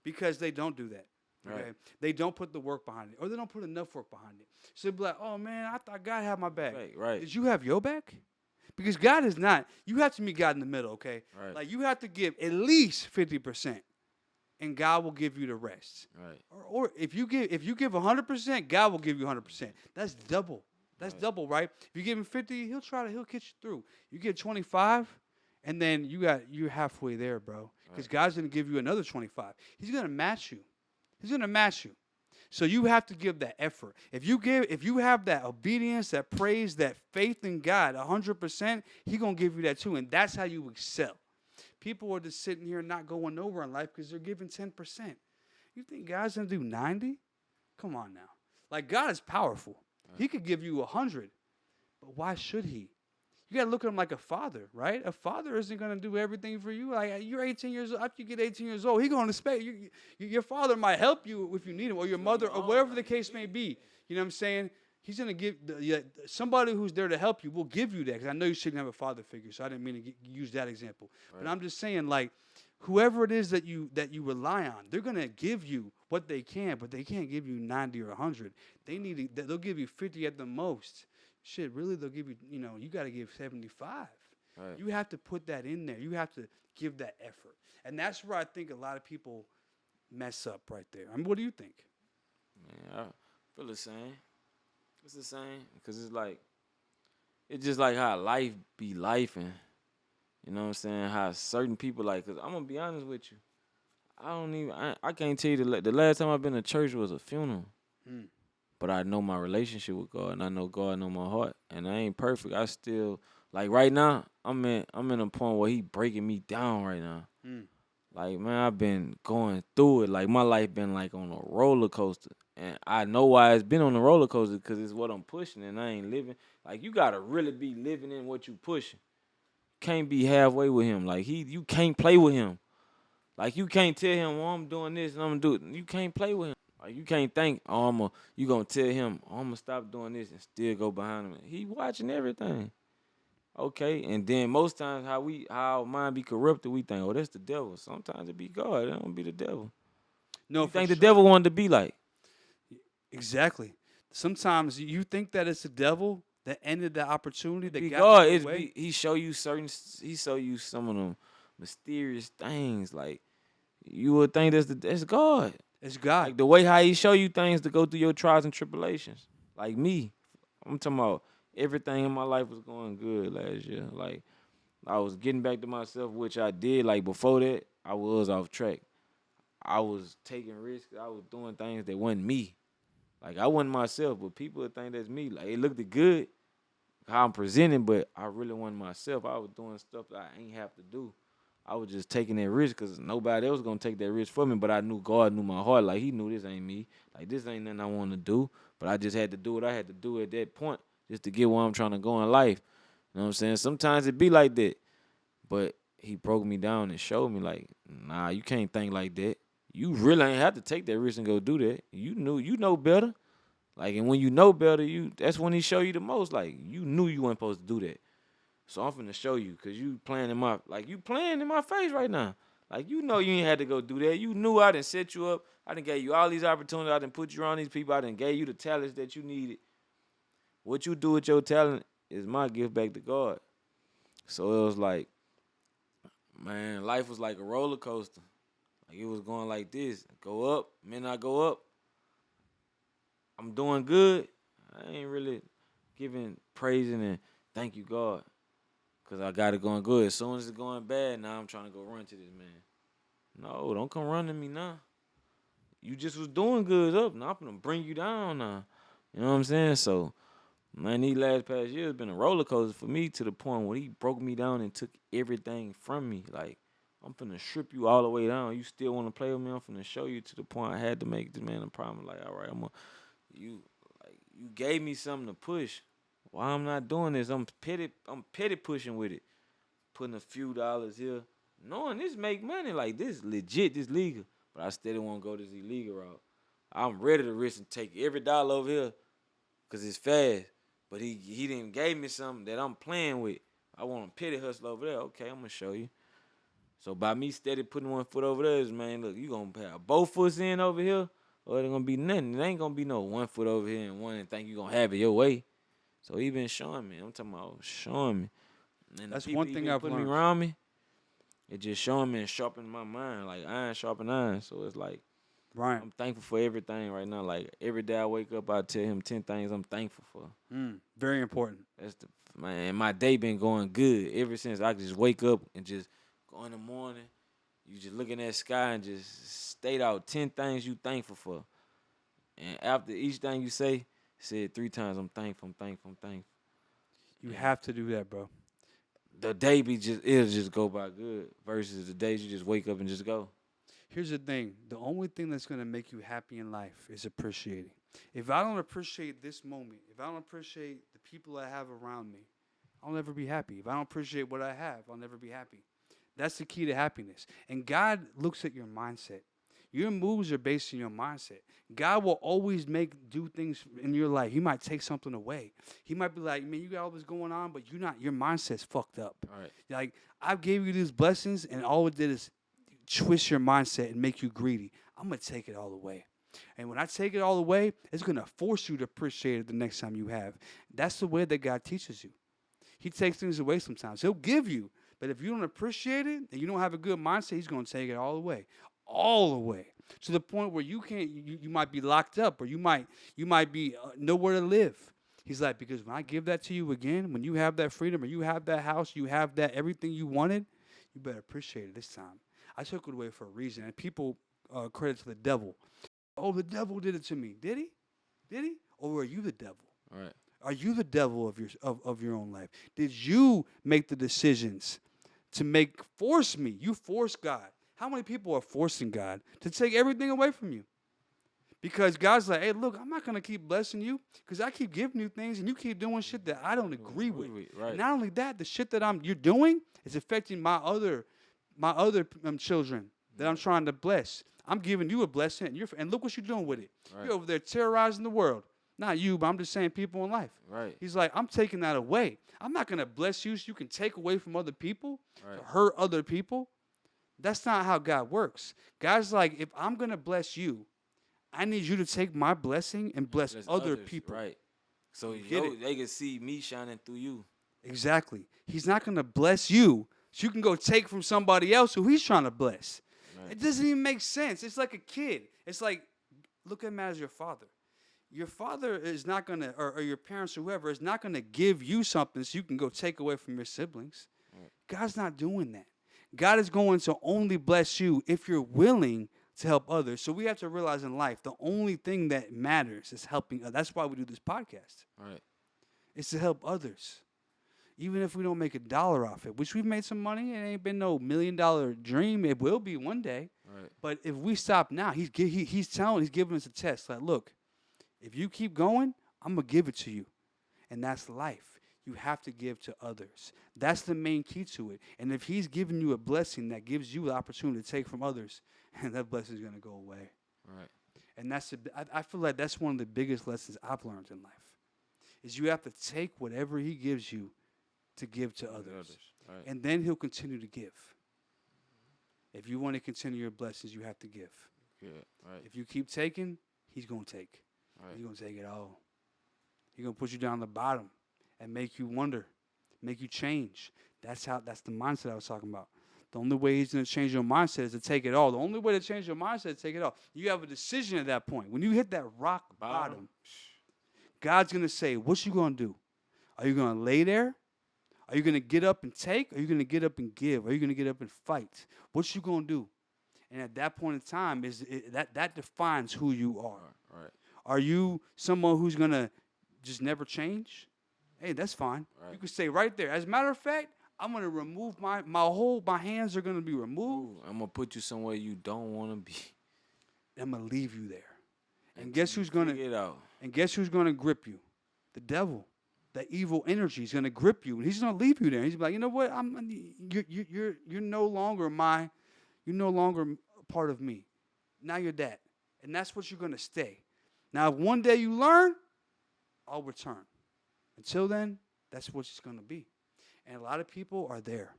Speaker 2: Because they don't do that. Okay?
Speaker 3: Right.
Speaker 2: They don't put the work behind it. Or they don't put enough work behind it. So they'll be like, oh man, I thought God had my back.
Speaker 3: Right.
Speaker 2: Did you have your back? Because God is not. You have to meet God in the middle, okay?
Speaker 3: Right.
Speaker 2: Like you have to give at least 50%. And God will give you the rest.
Speaker 3: Right.
Speaker 2: Or if you give 100%, God will give you 100%. That's double. That's double, right? If you give him 50, he'll get you through. You get 25, and then you're halfway there, bro. Because God's gonna give you another 25. He's gonna match you. So you have to give that effort. If you have that obedience, that praise, that faith in God 100%, He's gonna give you that too. And that's how you excel. People are just sitting here not going nowhere in life because they're giving 10%. You think God's going to do 90? Come on now. Like, God is powerful. Right. He could give you 100, but why should he? You got to look at him like a father, right? A father isn't going to do everything for you. Like, you're 18 years old. After you get 18 years old, he's going to expect you. Your father might help you if you need him, or your mother, or whatever the case may be. You know what I'm saying? He's going to give somebody who's there to help you will give you that. Because I know you shouldn't have a father figure, so I didn't mean to use that example. Right. But I'm just saying, like, whoever it is that you rely on, they're going to give you what they can, but they can't give you 90 or 100. They'll give you 50 at the most. Shit, really, they'll give you, you got to give 75. Right. You have to put that in there. You have to give that effort. And that's where I think a lot of people mess up right there. I mean, what do you think?
Speaker 3: Man, I feel the same. It's the same because it's just like how life be lifing. You know what I'm saying? How certain people like, because I'm going to be honest with you. I can't tell you the last time I've been to church was a funeral. But I know my relationship with God, and I know God know my heart. And I ain't perfect. I still, like right now, I'm in a point where he breaking me down right now. Like, man, I've been going through it. Like, my life been like on a roller coaster. And I know why it's been on a roller coaster, because it's what I'm pushing, and I ain't living. Like, you got to really be living in what you pushing. Can't be halfway with him. Like, you can't play with him. Like, you can't tell him, well, I'm doing this and I'm going to do it. You can't play with him. Like, you can't think, you going to tell him, I'm going to stop doing this and still go behind him. He watching everything. Okay, and then most times how our mind be corrupted, we think, oh, that's the devil. Sometimes it be God. It don't be the devil.
Speaker 2: No,
Speaker 3: you think the devil wanted to be like?
Speaker 2: Exactly. Sometimes you think that it's the devil that ended the opportunity that got
Speaker 3: God.
Speaker 2: you away.
Speaker 3: He show you some of them mysterious things. Like, you would think that's God.
Speaker 2: It's God.
Speaker 3: Like the way how he show you things to go through your trials and tribulations. Like me, I'm talking about everything in my life was going good last year. Like I was getting back to myself, which I did. Like before that, I was off track. I was taking risks. I was doing things that wasn't me. Like I wasn't myself, but people would think that's me. Like it looked good how I'm presenting, but I really wasn't myself. I was doing stuff that I ain't have to do. I was just taking that risk because nobody else gonna take that risk for me. But I knew God knew my heart. Like He knew this ain't me. Like this ain't nothing I want to do. But I just had to do what I had to do at that point just to get where I'm trying to go in life. You know what I'm saying? Sometimes it be like that, but He broke me down and showed me like, nah, you can't think like that. You really ain't have to take that risk and go do that. You know better. Like, and when you know better, that's when He show you the most. Like, you knew you weren't supposed to do that. So I'm finna show you, cause you playing in my face right now. Like, you know you ain't had to go do that. You knew I done set you up. I done gave you all these opportunities. I done put you around these people. I done gave you the talents that you needed. What you do with your talent is my gift back to God. So it was like, man, life was like a roller coaster. Like it was going like this. Go up, then I go up. I'm doing good. I ain't really giving praising and thank you, God. Because I got it going good. As soon as it's going bad, now I'm trying to go run to this man. No, don't come run to me now. You just was doing good up. Now I'm going to bring you down now. You know what I'm saying? So, man, these last past years been a roller coaster for me to the point where He broke me down and took everything from me. Like, I'm finna strip you all the way down. You still want to play with me? I'm finna show you to the point I had to make this man a promise. Like, all right, you gave me something to push. Why I'm not doing this? I'm petty pushing with it. Putting a few dollars here. Knowing this make money. Like this legit, this legal. But I still want to go this illegal route. I'm ready to risk and take every dollar over here because it's fast. But he didn't gave me something that I'm playing with. I want to petty hustle over there. Okay, I'm going to show you. So by me steady putting one foot over there is, man, look, you going to have both foots in over here or it ain't going to be nothing. It ain't going to be no 1 foot over here and one and think you going to have it your way. So He been showing me. I'm talking about showing me. And
Speaker 2: That's
Speaker 3: the people
Speaker 2: one thing
Speaker 3: been
Speaker 2: I've
Speaker 3: putting
Speaker 2: learned.
Speaker 3: me around me, it just showing me and sharpening my mind. Like iron sharpen iron. So it's like,
Speaker 2: Right.
Speaker 3: I'm thankful for everything right now. Like every day I wake up, I tell Him 10 things I'm thankful for.
Speaker 2: Very important.
Speaker 3: That's man, my day been going good ever since I just wake up and just go in the morning. You just look in that sky and just state out 10 things you thankful for. And after each thing you say it 3 times, I'm thankful, I'm thankful, I'm thankful.
Speaker 2: You have to do that, bro.
Speaker 3: The day it'll just go by good versus the days you just wake up and just go.
Speaker 2: Here's the thing. The only thing that's going to make you happy in life is appreciating. If I don't appreciate this moment, if I don't appreciate the people I have around me, I'll never be happy. If I don't appreciate what I have, I'll never be happy. That's the key to happiness. And God looks at your mindset. Your moves are based on your mindset. God will always do things in your life. He might take something away. He might be like, man, you got all this going on, but your mindset's fucked up.
Speaker 3: All right.
Speaker 2: Like, I gave you these blessings, and all it did is twist your mindset and make you greedy. I'm going to take it all away. And when I take it all away, it's going to force you to appreciate it the next time you have. That's the way that God teaches you. He takes things away sometimes. He'll give you, but if you don't appreciate it and you don't have a good mindset, He's going to take it all away. All the way to the point where you might be locked up or you might be nowhere to live. He's like, because when I give that to you again, when you have that freedom or you have that house, you have that everything you wanted, you better appreciate it this time. I took it away for a reason, and people credit to the devil. Oh, the devil did it to me. Did he? Did he? Or are you the devil?
Speaker 3: All right.
Speaker 2: Are you the devil of your own life? Did you make the decisions to force me? You forced God. How many people are forcing God to take everything away from you? Because God's like, hey, look, I'm not going to keep blessing you because I keep giving you things and you keep doing shit that I don't agree with.
Speaker 3: Right.
Speaker 2: Not only that, the shit that you're doing is affecting my other children that I'm trying to bless. I'm giving you a blessing, and look what you're doing with it. Right. You're over there terrorizing the world. Not you, but I'm just saying people in life.
Speaker 3: Right.
Speaker 2: He's like, I'm taking that away. I'm not going to bless you so you can take away from other people, to hurt other people. That's not how God works. God's like, if I'm going to bless you, I need you to take my blessing and bless other people.
Speaker 3: Right. So they can see me shining through you.
Speaker 2: Exactly. He's not going to bless you so you can go take from somebody else who He's trying to bless. Right. It doesn't even make sense. It's like a kid. It's like, look at him as your father. Your father is not going to, or your parents or whoever, is not going to give you something so you can go take away from your siblings. God's not doing that. God is going to only bless you if you're willing to help others. So we have to realize in life, the only thing that matters is helping others. That's why we do this podcast.
Speaker 3: Right.
Speaker 2: It's to help others. Even if we don't make $1 off it, which we've made some money, it ain't been no $1 million dream. It will be one day.
Speaker 3: Right.
Speaker 2: But if we stop now, he's giving us a test. Like, look, if you keep going, I'm going to give it to you. And that's life. You have to give to others. That's the main key to it. And if he's giving you a blessing that gives you the opportunity to take from others, and that blessing is going to go away.
Speaker 3: Right.
Speaker 2: And I feel like that's one of the biggest lessons I've learned in life, is you have to take whatever he gives you to give to others.
Speaker 3: Right.
Speaker 2: And then he'll continue to give. If you want to continue your blessings, you have to give.
Speaker 3: Yeah. Right.
Speaker 2: If you keep taking, he's going to take.
Speaker 3: Right.
Speaker 2: He's going to take it all. He's going to put you down the bottom and make you wonder, make you change. That's the mindset I was talking about. The only way he's going to change your mindset is to take it all. The only way to change your mindset is to take it all. You have a decision at that point. When you hit that rock bottom, God's going to say, what you going to do? Are you going to lay there? Are you going to get up and take? Or are you going to get up and give? Are you going to get up and fight? What you going to do? And at that point in time, that defines who you are.
Speaker 3: Right.
Speaker 2: Are you someone who's going to just never change? Hey, that's fine.
Speaker 3: Right.
Speaker 2: You can stay right there. As a matter of fact, I'm going to remove my hands are going to be removed.
Speaker 3: I'm going to put you somewhere you don't want to be.
Speaker 2: I'm going to leave you there. And guess who's going to
Speaker 3: get out?
Speaker 2: And guess who's going to grip you? The devil. That evil energy is going to grip you, and he's going to leave you there. He's going to be like, you know what? You're no longer a part of me. Now you're that. And that's what you're going to stay. Now, if one day you learn, I'll return. Until then, that's what it's going to be. And a lot of people are there.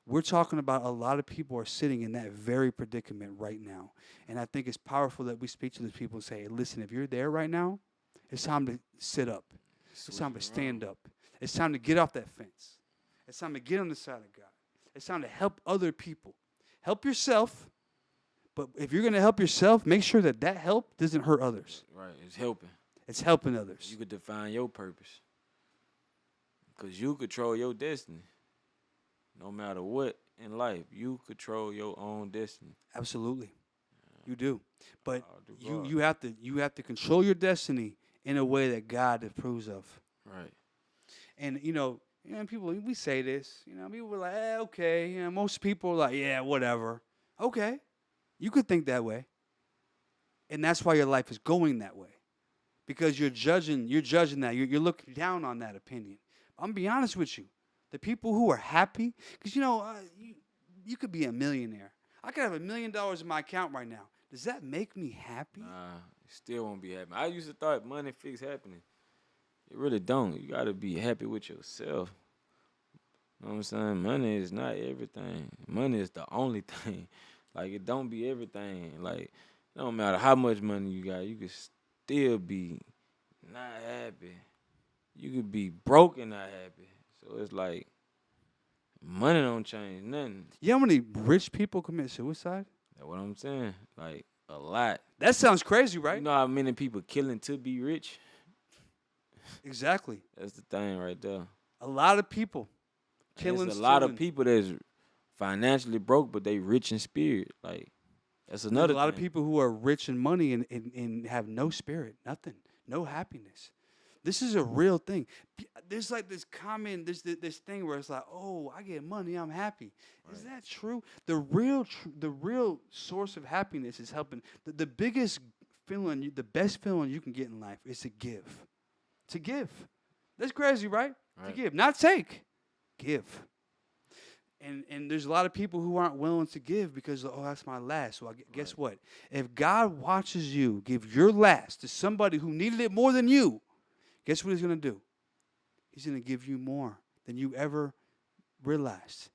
Speaker 2: We're talking about a lot of people are sitting in that very predicament right now. And I think it's powerful that we speak to those people and say, hey, listen, if you're there right now, it's time to sit up. It's time to stand up. It's time to get off that fence. It's time to get on the side of God. It's time to help other people. Help yourself. But if you're going to help yourself, make sure that help doesn't hurt others.
Speaker 3: Right. It's helping.
Speaker 2: It's helping others.
Speaker 3: You could define your purpose. Because you control your destiny. No matter what in life, you control your own destiny.
Speaker 2: Absolutely. You do. But
Speaker 3: God.
Speaker 2: you have to control your destiny in a way that God approves of.
Speaker 3: Right.
Speaker 2: And, people, we say this. People are like, okay. Most people are like, yeah, whatever. Okay. You could think that way. And that's why your life is going that way. Because you're judging that. You're looking down on that opinion. I'm going to be honest with you. The people who are happy, because, you could be a millionaire. I could have $1 million in my account right now. Does that make me happy?
Speaker 3: Nah, still won't be happy. I used to thought money fix happiness. It really don't. You got to be happy with yourself. You know what I'm saying? Money is not everything. Money is the only thing. Like, it don't be everything. Like, it don't matter how much money you got. You could still be not happy. You could be broke and not happy. So it's like, money don't change nothing.
Speaker 2: You know how many rich people commit suicide?
Speaker 3: That's what I'm saying. Like, a lot.
Speaker 2: That sounds crazy, right?
Speaker 3: You know how many people killing to be rich?
Speaker 2: Exactly.
Speaker 3: That's the thing right there.
Speaker 2: A lot of people killing.
Speaker 3: There's a lot of people that's financially broke, but they rich in spirit. Like, that's another
Speaker 2: There's a lot
Speaker 3: thing.
Speaker 2: of people who are rich in money and have no spirit, nothing, no happiness. This is a real thing. There's like this this thing where it's like, oh, I get money, I'm happy. Right. Is that true? The real source of happiness is helping. The biggest feeling, the best feeling you can get in life is to give. To give. That's crazy, right? To give, not take. Give. And there's a lot of people who aren't willing to give because, oh, that's my last. So guess what? If God watches you give your last to somebody who needed it more than you, guess what he's going to do? He's going to give you more than you ever realized.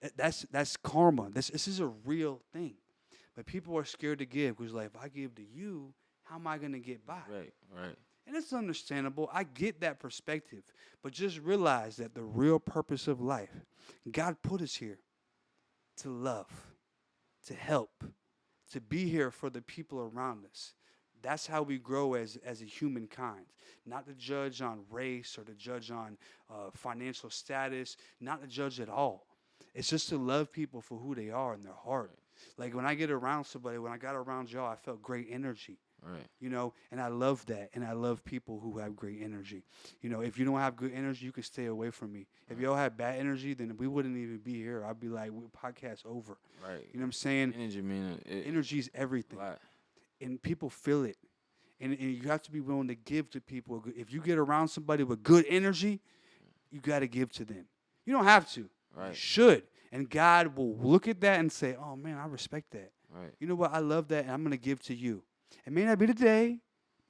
Speaker 2: Right. That's karma. This is a real thing. But people are scared to give because, like, if I give to you, how am I going to get by?
Speaker 3: Right.
Speaker 2: And it's understandable. I get that perspective. But just realize that the real purpose of life, God put us here to love, to help, to be here for the people around us. That's how we grow as a humankind. Not to judge on race or to judge on financial status, not to judge at all. It's just to love people for who they are in their heart. Like when I get around somebody, when I got around y'all, I felt great energy.
Speaker 3: Right.
Speaker 2: You know, and I love that, and I love people who have great energy. You know, if you don't have good energy, you can stay away from me. If y'all had bad energy, then we wouldn't even be here. I'd be like, podcast over.
Speaker 3: Right.
Speaker 2: You know what I'm saying?
Speaker 3: Energy mean
Speaker 2: Energy is everything,
Speaker 3: lot.
Speaker 2: and people feel it. And you have to be willing to give to people. If you get around somebody with good energy, you got to give to them. You don't have to.
Speaker 3: Right.
Speaker 2: You should. And God will look at that and say, oh, man, I respect that.
Speaker 3: Right.
Speaker 2: You know what? I love that, and I'm going to give to you. It may not be today,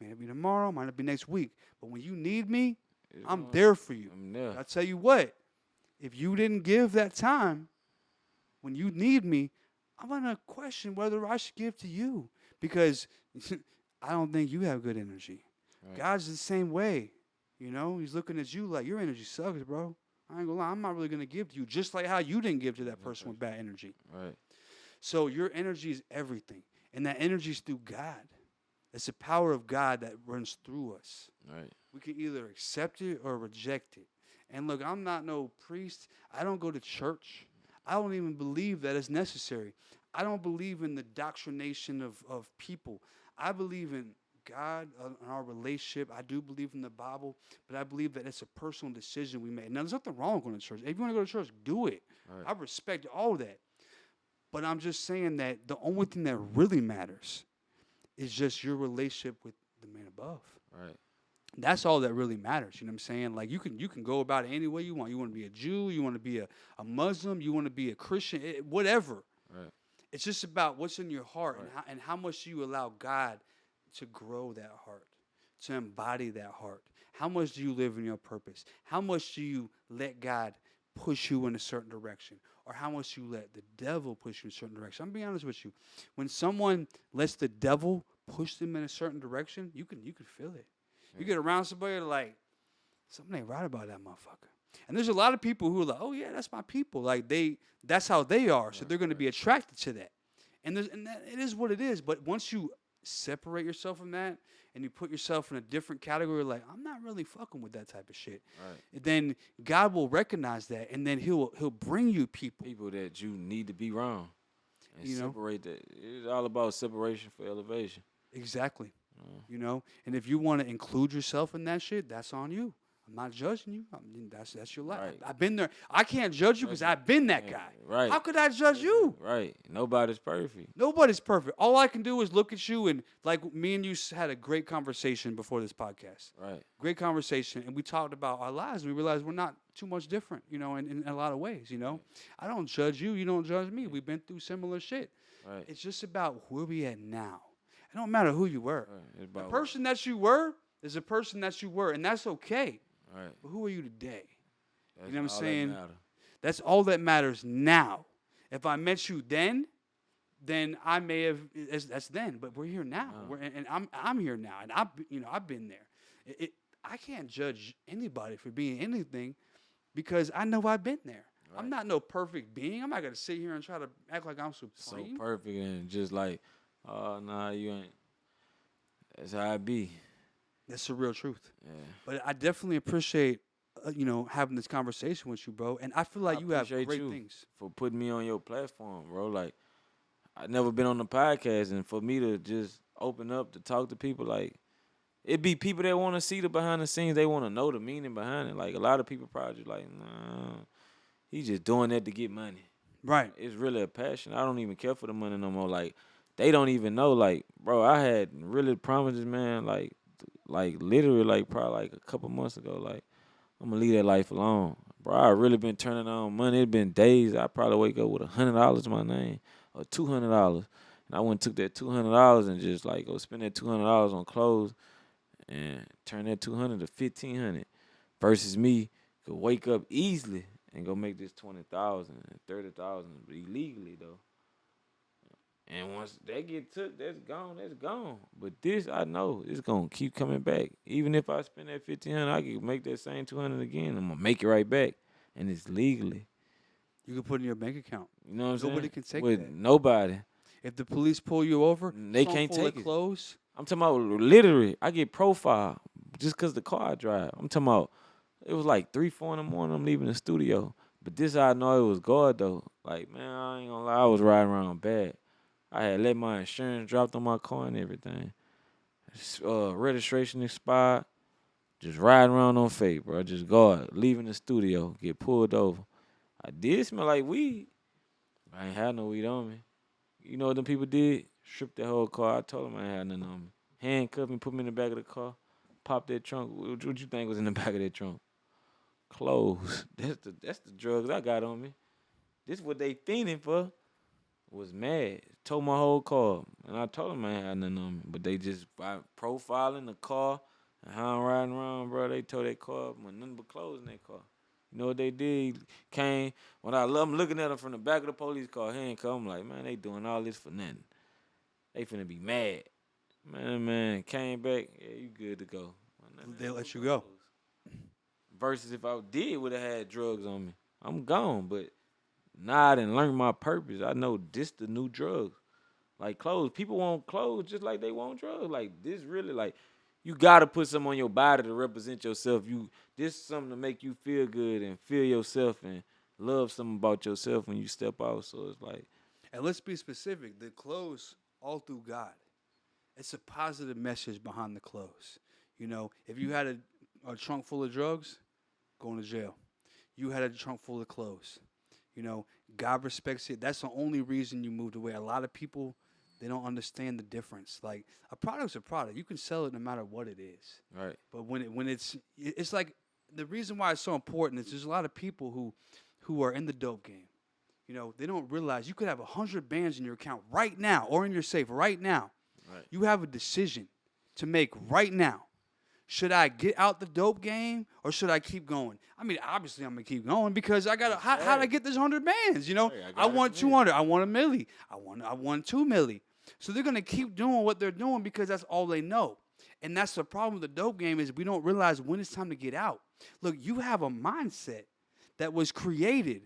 Speaker 2: may not be tomorrow, might not be next week. But when you need me, I'm there for you.
Speaker 3: I'm there.
Speaker 2: I'll tell you what, if you didn't give that time when you need me, I'm going to question whether I should give to you. Because I don't think you have good energy.
Speaker 3: Right.
Speaker 2: God's the same way. You know, he's looking at you like, your energy sucks, bro. I ain't gonna lie, I'm not really going to give to you. Just like how you didn't give to that person with bad energy.
Speaker 3: Right.
Speaker 2: So your energy is everything. And that energy is through God. It's the power of God that runs through us.
Speaker 3: Right.
Speaker 2: We can either accept it or reject it. And look, I'm not no priest. I don't go to church. I don't even believe that it's necessary. I don't believe in the doctrination of people. I believe in God and our relationship. I do believe in the Bible, but I believe that it's a personal decision we make. Now, there's nothing wrong with going to church. If you want to go to church, do it.
Speaker 3: Right.
Speaker 2: I respect all of that. But I'm just saying that the only thing that really matters is just your relationship with the man above.
Speaker 3: Right.
Speaker 2: That's all that really matters. You know what I'm saying? Like you can go about it any way you want. You want to be a Jew, you want to be a Muslim, you want to be a Christian, whatever.
Speaker 3: Right.
Speaker 2: It's just about what's in your heart
Speaker 3: Right.
Speaker 2: and how much do you allow God to grow that heart, to embody that heart. How much do you live in your purpose? How much do you let God push you in a certain direction? Or how much you let the devil push you in a certain direction? I'm being honest with you. When someone lets the devil push them in a certain direction, you can feel it. You get around somebody like, something ain't right about that motherfucker. And there's a lot of people who are like, oh yeah, that's my people. Like that's how they are. So they're going to be attracted to that. And that, it is what it is. But once you separate yourself from that and you put yourself in a different category, like I'm not really fucking with that type of shit.
Speaker 3: Right.
Speaker 2: Then God will recognize that, and then He'll bring you people.
Speaker 3: People that you need to be around. And
Speaker 2: You know?
Speaker 3: separate that. It's all about separation for elevation.
Speaker 2: Exactly. You know, and if you want to include yourself in that shit, that's on you. I'm not judging you. I mean, that's your life.
Speaker 3: Right.
Speaker 2: I've been there. I can't judge you because I've been that guy.
Speaker 3: Right.
Speaker 2: How could I judge you?
Speaker 3: Right. Nobody's perfect.
Speaker 2: Nobody's perfect. All I can do is look at you and like me and you had a great conversation before this podcast.
Speaker 3: Right.
Speaker 2: Great conversation, and we talked about our lives. And we realized we're not too much different, you know, in a lot of ways. You know, I don't judge you. You don't judge me. We've been through similar shit.
Speaker 3: Right.
Speaker 2: It's just about where we at now. It don't matter who you were.
Speaker 3: Right. It's
Speaker 2: The
Speaker 3: about
Speaker 2: person that you were is a person that you were, and that's okay.
Speaker 3: Right.
Speaker 2: But who are you today?
Speaker 3: That's
Speaker 2: You know what I'm
Speaker 3: all that
Speaker 2: saying?
Speaker 3: matter.
Speaker 2: That's all that matters now. If I met you then I may have. That's then. But we're here now, and I'm here now, and I've been there. I can't judge anybody for being anything because I know I've been there.
Speaker 3: Right.
Speaker 2: I'm not no perfect being. I'm not gonna sit here and try to act like I'm supreme.
Speaker 3: So perfect and just like, oh, nah, you ain't. That's how I be.
Speaker 2: That's the real truth.
Speaker 3: Yeah.
Speaker 2: But I definitely appreciate, having this conversation with you, bro. And I feel like you have
Speaker 3: appreciate
Speaker 2: great
Speaker 3: you
Speaker 2: things.
Speaker 3: for putting me on your platform, bro. Like, I never been on the podcast, and for me to just open up to talk to people, like, it be people that want to see the behind the scenes. They want to know the meaning behind it. Like, a lot of people probably just like, nah, he's just doing that to get money.
Speaker 2: Right.
Speaker 3: It's really a passion. I don't even care for the money no more. Like, they don't even know. Like, bro, I had really promises, man. Like literally, like probably like a couple months ago. Like, I'm gonna leave that life alone, bro. I really been turning on money. It's been days. I probably wake up with $100 in my name or $200, and I went and took that $200 and just like go spend that $200 on clothes and turn that $200 to $1,500. Versus me could wake up easily and go make this $20,000 and $30,000, but illegally though. And once that get took, that's gone. But this, I know, it's gonna keep coming back. Even if I spend that $1,500, I can make that same $200 again. I'm gonna make it right back, and it's legally.
Speaker 2: You can put it in your bank account.
Speaker 3: You know what I'm saying?
Speaker 2: Nobody can take
Speaker 3: With
Speaker 2: that.
Speaker 3: nobody.
Speaker 2: If the police pull you over,
Speaker 3: They can't
Speaker 2: full
Speaker 3: take
Speaker 2: of
Speaker 3: it.
Speaker 2: clothes.
Speaker 3: I'm talking about literally. I get profiled just because the car I drive. I'm talking about it was like 3, 4 in the morning. I'm leaving the studio. But this I know it was God though. Like, man, I ain't gonna lie, I was riding around bad. I had let my insurance dropped on my car and everything. Registration expired. Just riding around on faith, bro. Just God, leaving the studio, get pulled over. I did smell like weed. I ain't had no weed on me. You know what them people did? Stripped the whole car. I told them I ain't had nothing on me. Handcuffed me, put me in the back of the car, popped that trunk. What you think was in the back of that trunk? Clothes. That's the drugs I got on me. This what they fiending for. Was mad. Towed my whole car. And I told them I ain't had nothing on me. But they just by profiling the car and how I'm riding around, bro, they towed that car up with nothing but clothes in that car. You know what they did? Came, when I'm looking at them from the back of the police car, handcuffed, I'm like, man, they doing all this for nothing. They finna be mad. Man, came back, yeah, you good to go.
Speaker 2: They let you go.
Speaker 3: Versus if I would have had drugs on me, I'm gone. But nah, I didn't learn my purpose. I know this the new drugs. Like clothes. People want clothes just like they want drugs. Like this really like you gotta put something on your body to represent yourself. This is something to make you feel good and feel yourself and love something about yourself when you step out. So it's like,
Speaker 2: And let's be specific. The clothes all through God. It's a positive message behind the clothes. You know, if you had a trunk full of drugs, going to jail. You had a trunk full of clothes. You know, God respects it. That's the only reason you moved away. A lot of people, they don't understand the difference. Like a product's a product. You can sell it no matter what it is.
Speaker 3: right.
Speaker 2: But when it's like the reason why it's so important is there's a lot of people who are in the dope game. You know, they don't realize you could have 100 bands in your account right now or in your safe right now.
Speaker 3: Right.
Speaker 2: You have a decision to make right now. Should I get out the dope game or should I keep going? I mean, obviously I'm gonna keep going because I got how do I get this 100 bands? You know,
Speaker 3: Hey,
Speaker 2: I want 200. I want a milli. I want 2 milli. So they're gonna keep doing what they're doing because that's all they know. And that's the problem with the dope game is we don't realize when it's time to get out. Look, you have a mindset that was created,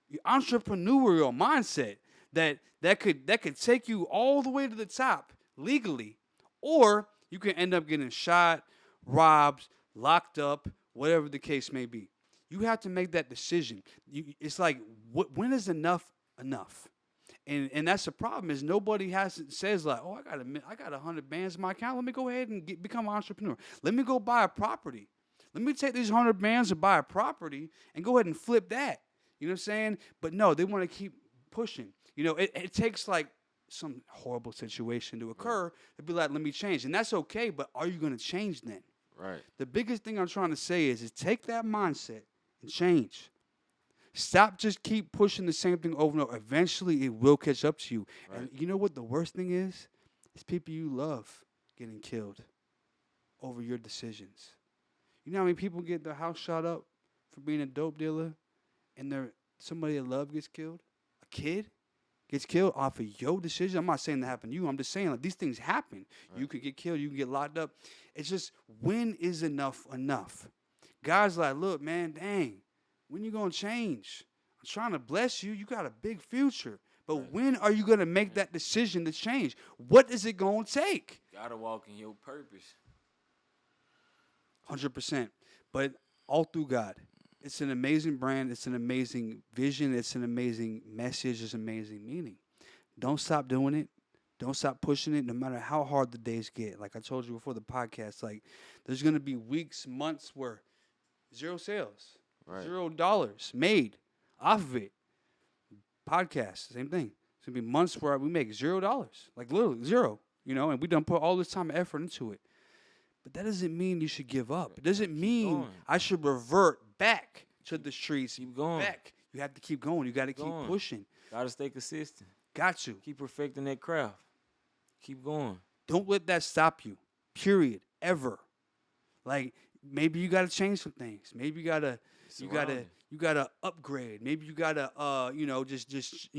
Speaker 2: your entrepreneurial mindset that could take you all the way to the top legally, or you can end up getting shot, robbed, locked up, whatever the case may be. You have to make that decision. It's like, when is enough enough? And that's the problem is nobody says like, oh, I got 100 bands in my account. Let me go ahead and become an entrepreneur. Let me go buy a property. Let me take these 100 bands and buy a property and go ahead and flip that. You know what I'm saying? But no, they want to keep pushing. You know, it takes like some horrible situation to occur to be like, let me change. And that's okay, but are you going to change then?
Speaker 3: Right.
Speaker 2: The biggest thing I'm trying to say is take that mindset and change. Stop just keep pushing the same thing over and over. Eventually, it will catch up to you. Right. And you know what the worst thing is? It's people you love getting killed over your decisions. You know how many people get their house shot up for being a dope dealer and somebody they love gets killed? A kid gets killed off of your decision. I'm not saying that happened to you. I'm just saying like these things happen. Right. You could get killed. You can get locked up. It's just when is enough enough? God's like, look, man, dang, when you going to change? I'm trying to bless you. You got a big future. But when are you going to make that decision to change? What is it going to take?
Speaker 3: Got to walk in your purpose.
Speaker 2: 100%. But all through God. It's an amazing brand. It's an amazing vision. It's an amazing message. It's amazing meaning. Don't stop doing it. Don't stop pushing it no matter how hard the days get. Like I told you before the podcast, like there's going to be weeks, months where 0 sales, right. $0 made off of it. Podcast, same thing. It's going to be months where we make $0, like literally 0, you know, and we done put all this time and effort into it. But that doesn't mean you should give up. It doesn't mean I should revert back to the streets.
Speaker 3: Keep going.
Speaker 2: Back. You have to keep going. You got to keep pushing.
Speaker 3: Got to stay consistent.
Speaker 2: Got to.
Speaker 3: Keep perfecting that craft. Keep going.
Speaker 2: Don't let that stop you. Period. Ever. Like maybe you got to change some things. Maybe you got to upgrade. Maybe you got to just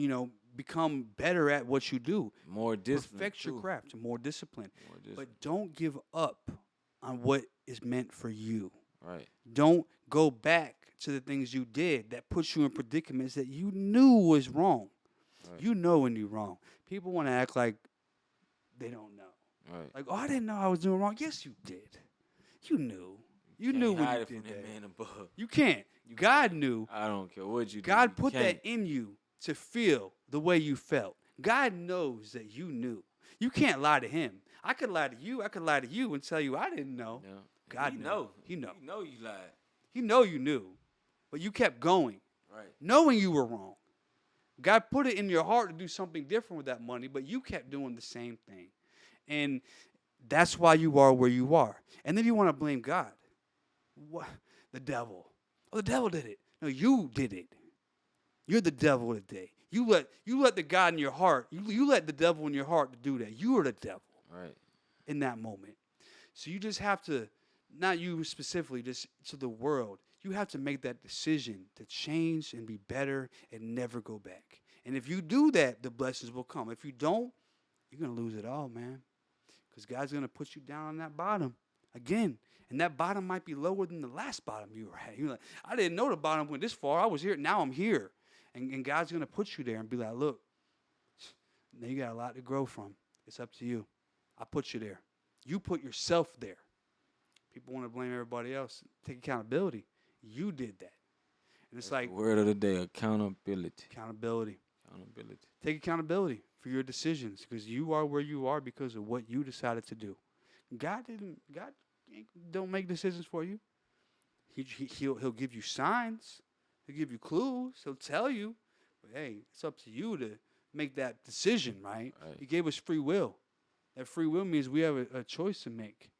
Speaker 2: become better at what you do.
Speaker 3: More discipline.
Speaker 2: Perfect your craft. More discipline. But don't give up on what is meant for you.
Speaker 3: Right.
Speaker 2: Don't go back to the things you did that put you in predicaments that you knew was wrong. Right. You know when you're wrong. People want to act like they don't know.
Speaker 3: Right.
Speaker 2: Like, oh, I didn't know I was doing wrong. Yes, you did. You knew. You
Speaker 3: Can't
Speaker 2: knew when
Speaker 3: hide
Speaker 2: you
Speaker 3: it from
Speaker 2: did
Speaker 3: that
Speaker 2: that.
Speaker 3: man above.
Speaker 2: You can't.
Speaker 3: You
Speaker 2: God
Speaker 3: can't.
Speaker 2: knew.
Speaker 3: I don't care what you do.
Speaker 2: God
Speaker 3: You
Speaker 2: put
Speaker 3: can't.
Speaker 2: that in you to feel the way you felt. God knows that you knew. You can't lie to him. I could lie to you. I could lie to you and tell you I didn't know.
Speaker 3: Yeah.
Speaker 2: God
Speaker 3: he
Speaker 2: knew.
Speaker 3: know.
Speaker 2: He know.
Speaker 3: He know you lied.
Speaker 2: He know you knew. But you kept going,
Speaker 3: Right.
Speaker 2: knowing you were wrong. God put it in your heart to do something different with that money, but you kept doing the same thing. And that's why you are where you are. And then you want to blame God. What? The devil. Oh, the devil did it. No, you did it. You're the devil today. You let the God in your heart, you let the devil in your heart to do that. You are the devil
Speaker 3: Right.
Speaker 2: in that moment. So you just have to, not you specifically, just to the world, you have to make that decision to change and be better and never go back. And if you do that, the blessings will come. If you don't, you're going to lose it all, man. Because God's going to put you down on that bottom again. And that bottom might be lower than the last bottom you were at. You're like, I didn't know the bottom went this far. I was here. Now I'm here. And God's going to put you there and be like, look, now you got a lot to grow from. It's up to you. I put you there. You put yourself there. People want to blame everybody else. Take accountability. You did that. And it's like
Speaker 3: The word of the day: accountability.
Speaker 2: accountability.
Speaker 3: Accountability.
Speaker 2: Take accountability for your decisions because you are where you are because of what you decided to do. God don't make decisions for you. He'll give you signs. He'll give you clues. He'll tell you. But hey, it's up to you to make that decision, right? He gave us free will. That free will means we have a choice to make.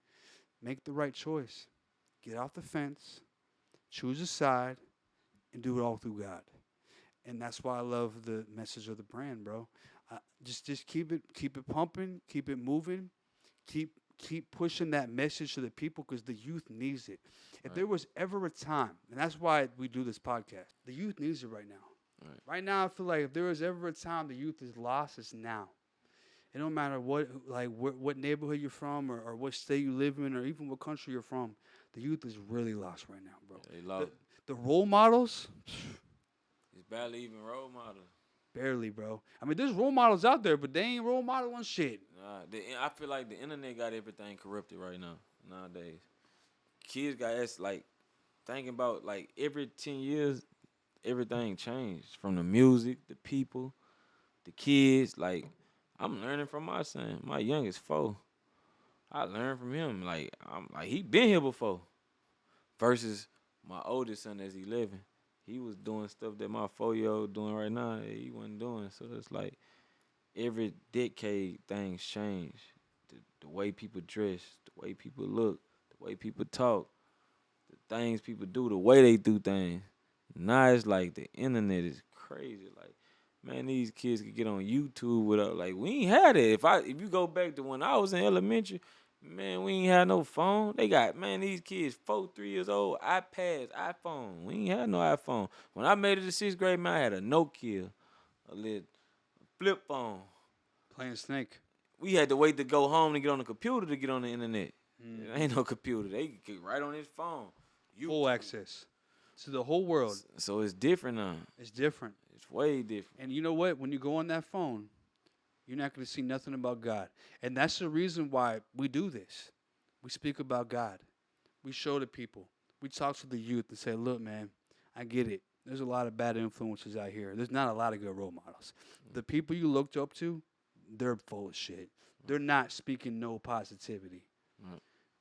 Speaker 2: Make the right choice. Get off the fence. Choose a side. And do it all through God. And that's why I love the message of the brand, bro. Just keep it pumping, keep it moving, keep pushing that message to the people because the youth needs it. If there was ever a time, and that's why we do this podcast, the youth needs it right now. Right now, I feel like if there was ever a time the youth is lost, it's now. It don't matter what neighborhood you're from or what state you live in or even what country you're from. The youth is really lost right now, bro.
Speaker 3: They lost.
Speaker 2: The role models.
Speaker 3: It's barely even role model.
Speaker 2: Barely, bro. I mean, there's role models out there, but they ain't role modeling shit.
Speaker 3: I feel like the internet got everything corrupted right now, nowadays. Kids got us, like, thinking about, like, every 10 years, everything changed. From the music, the people, the kids. Like, I'm learning from my son. My youngest 4. I learned from him. Like, he been here before. Versus my oldest son that's 11. He was doing stuff that my 4-year-old doing right now he wasn't doing. So it's like every decade things change. The way people dress, the way people look, the way people talk, the things people do, the way they do things. Now it's like the internet is crazy. Like, man, these kids could get on YouTube without, like, we ain't had it. If you go back to when I was in elementary, man, we ain't had no phone. They got, man, these kids 4, 3 years old, iPads, iPhone. We ain't had no iPhone. When I made it to 6th grade, man, I had a Nokia, a little flip phone.
Speaker 2: Playing Snake.
Speaker 3: We had to wait to go home to get on the computer to get on the internet. There ain't no computer. They could get right on his phone.
Speaker 2: Full access to the whole world.
Speaker 3: So it's different now.
Speaker 2: It's different.
Speaker 3: It's way different.
Speaker 2: And you know what? When you go on that phone, you're not going to see nothing about God. And that's the reason why we do this. We speak about God. We show the people. We talk to the youth and say, look, man, I get it. There's a lot of bad influences out here. There's not a lot of good role models. The people you looked up to, they're full of shit. They're not speaking no positivity.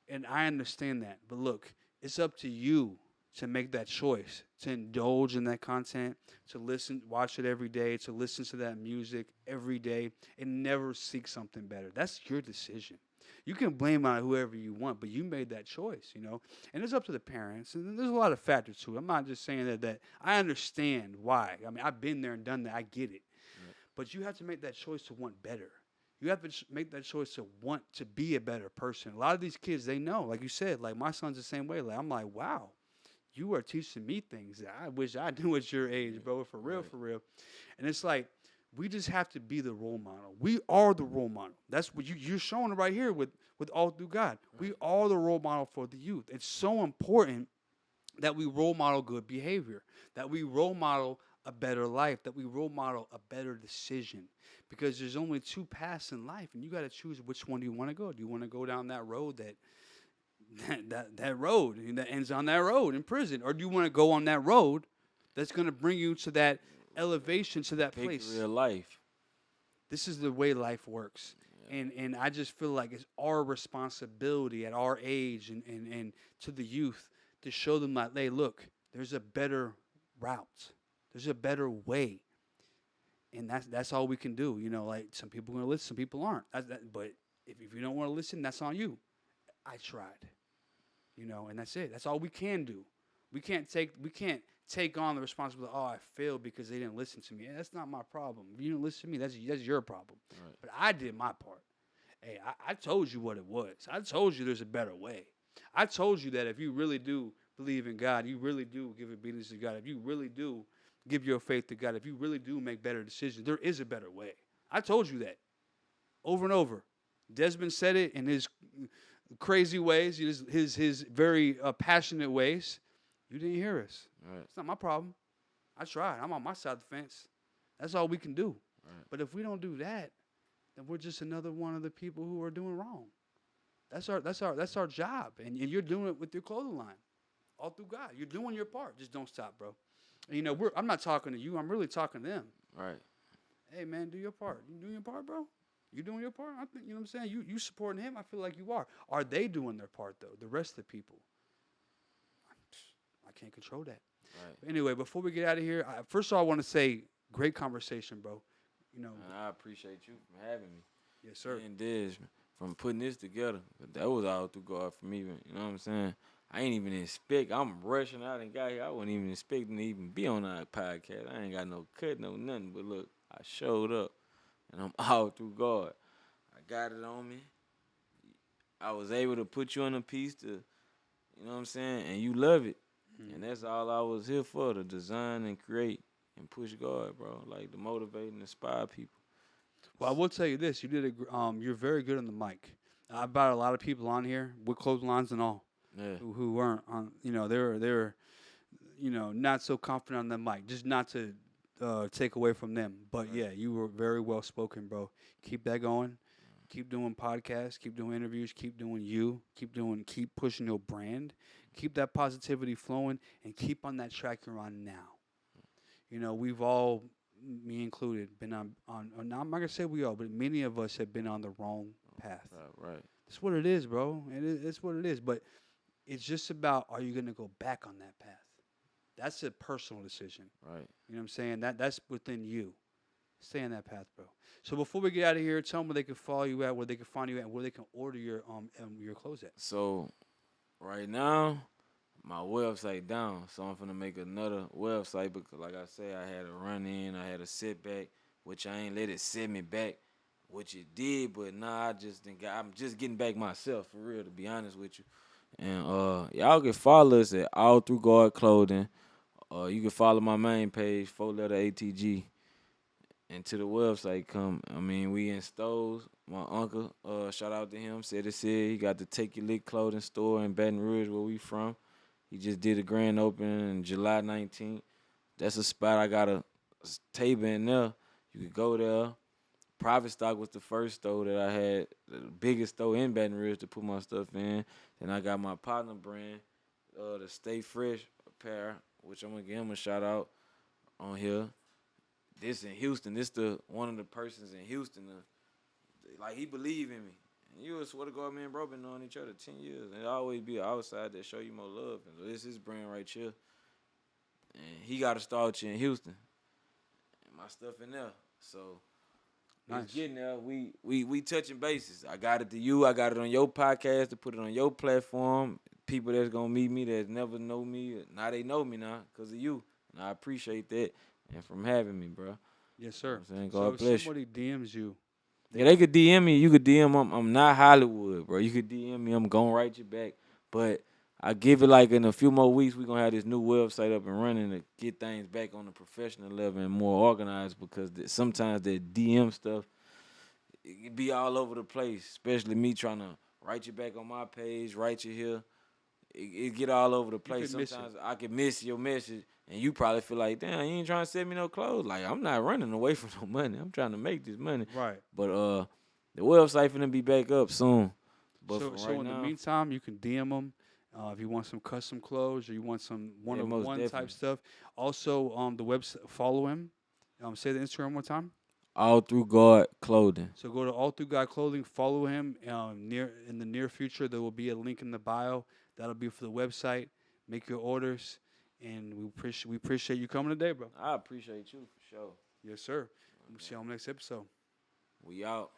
Speaker 2: And I understand that. But look, it's up to you to make that choice, to indulge in that content, to listen, watch it every day, to listen to that music every day, and never seek something better. That's your decision. You can blame on whoever you want, but you made that choice, you know? And it's up to the parents. And there's a lot of factors to it. I'm not just saying that I understand why. I mean, I've been there and done that. I get it. But you have to make that choice to want better. You have to make that choice to want to be a better person. A lot of these kids, they know. Like you said, like my son's the same way. Like I'm like, wow. You are teaching me things that I wish I knew at your age, bro. For real, for real. And it's like, we just have to be the role model. We are the role model. That's what you're showing right here with All Through God. We are the role model for the youth. It's so important that we role model good behavior, that we role model a better life, that we role model a better decision. Because there's only two paths in life, and you got to choose which one do you want to go. Do you want to go down that road that road and that ends on that road in prison, or do you want to go on that road that's going to bring you to that elevation, to that
Speaker 3: Pick
Speaker 2: place?
Speaker 3: real life.
Speaker 2: This is the way life works. And I just feel like it's our responsibility at our age and to the youth to show them like, hey, look, there's a better route. There's a better way. And that's all we can do. You know, like some people are going to listen, some people aren't. But if you don't want to listen, that's on you. I tried. You know, and that's it. That's all we can do. We can't take on the responsibility. Oh, I failed because they didn't listen to me. Yeah, that's not my problem. If you didn't listen to me, that's your problem.
Speaker 3: Right.
Speaker 2: But I did my part. Hey, I told you what it was. I told you there's a better way. I told you that if you really do believe in God, you really do give obedience to God, if you really do give your faith to God, if you really do make better decisions, there is a better way. I told you that over and over. Desmond said it in his crazy ways, his very passionate ways. You didn't hear us.
Speaker 3: Right.
Speaker 2: It's not my problem. I tried. I'm on my side of the fence. That's all we can do.
Speaker 3: Right.
Speaker 2: But if we don't do that, then we're just another one of the people who are doing wrong. That's our job. And you're doing it with your clothing line. All through God. You're doing your part. Just don't stop, bro. And, you know, I'm not talking to you. I'm really talking to them.
Speaker 3: Right.
Speaker 2: Hey, man, do your part. You doing your part, bro? You doing your part? I think, you know what I'm saying? You supporting him? I feel like you are. Are they doing their part, though? The rest of the people? I can't control that.
Speaker 3: Right.
Speaker 2: But anyway, before we get out of here, first of all, I want to say, great conversation, bro. You know.
Speaker 3: And I appreciate you for having me.
Speaker 2: Yes, sir.
Speaker 3: And Des, from putting this together. But that was all through God for me. You know what I'm saying? I ain't even expect. I'm rushing out and got here. I wasn't even expecting to even be on our podcast. I ain't got no cut, no nothing. But look, I showed up. And I'm all through God. I got it on me. I was able to put you on a piece to, you know what I'm saying? And you love it. Mm-hmm. And that's all I was here for, to design and create and push God, bro. Like to motivate and inspire people.
Speaker 2: Well, I will tell you this: you're very good on the mic. I've brought a lot of people on here with clothing lines and all, who weren't on. You know, they're, you know, not so confident on the mic. Just not to take away from them, but right. Yeah, you were very well spoken, bro. Keep that going. Keep doing podcasts. Keep doing interviews. Keep doing you. Keep pushing your brand. Keep that positivity flowing, and keep on that track you're on now. You know, we've all, me included, been on now I'm not going to say we all, but many of us have been on the wrong path.
Speaker 3: Right.
Speaker 2: That's what it is, bro. It's what it is. But it's just about, are you going to go back on that path? That's a personal decision.
Speaker 3: Right.
Speaker 2: You know what I'm saying? That's within you. Stay on that path, bro. So before we get out of here, tell them where they can follow you at, where they can find you at, where they can order your clothes at.
Speaker 3: So right now, my website down, so I'm finna make another website because, like I say, I had a run in, I had a setback, which I ain't let it set me back, which it did, but nah, I'm just getting back myself for real, to be honest with you. And y'all can follow us at All Through God Clothing. You can follow my main page, 4-letter ATG. And to the website come. I mean, we in stores. My uncle, shout out to him, said he got the Take Your Lick clothing store in Baton Rouge, where we from. He just did a grand opening in July 19th. That's a spot. I got a table in there. You could go there. Private Stock was the first store that I had, the biggest store in Baton Rouge to put my stuff in. Then I got my partner brand, the Stay Fresh apparel, which I'm going to give him a shout out on here. This in Houston. This one of the persons in Houston. Like, he believe in me. And you would swear to God, me and bro been knowing each other 10 years. And it always be outside that show you more love. And so this is his brand right here. And he got to start you in Houston. And my stuff in there. So nice. It's getting there. We touching bases. I got it to you. I got it on your podcast to put it on your platform. People that's going to meet me that never know me. Now they know me now because of you. And I appreciate that. And from having me, bro.
Speaker 2: Yes, sir.
Speaker 3: You know God bless you.
Speaker 2: So somebody DMs you.
Speaker 3: Yeah, they could DM me. You could DM them. I'm not Hollywood, bro. You could DM me. I'm going to write you back. But I give it like in a few more weeks, we're going to have this new website up and running to get things back on the professional level and more organized because sometimes that DM stuff, it be all over the place, especially me trying to write you back on my page, write you here. it get all over the place.
Speaker 2: could miss it.
Speaker 3: Sometimes I can miss your message, and you probably feel like, damn, you ain't trying to send me no clothes. Like, I'm not running away from no money. I'm trying to make this money.
Speaker 2: Right.
Speaker 3: But the website finna be back up soon. But
Speaker 2: So,
Speaker 3: for
Speaker 2: so
Speaker 3: right
Speaker 2: in the
Speaker 3: now,
Speaker 2: meantime, you can DM them if you want some custom clothes or you want some
Speaker 3: most
Speaker 2: one-on-one type
Speaker 3: definitely.
Speaker 2: stuff. Also, the website, follow him. Say the Instagram one time.
Speaker 3: All Through God Clothing.
Speaker 2: So go to All Through God Clothing. Follow him. In the near future, there will be a link in the bio. That'll be for the website. Make your orders, and we appreciate you coming today, bro.
Speaker 3: I appreciate you for sure.
Speaker 2: Yes, sir. We'll see you on the next episode.
Speaker 3: We out.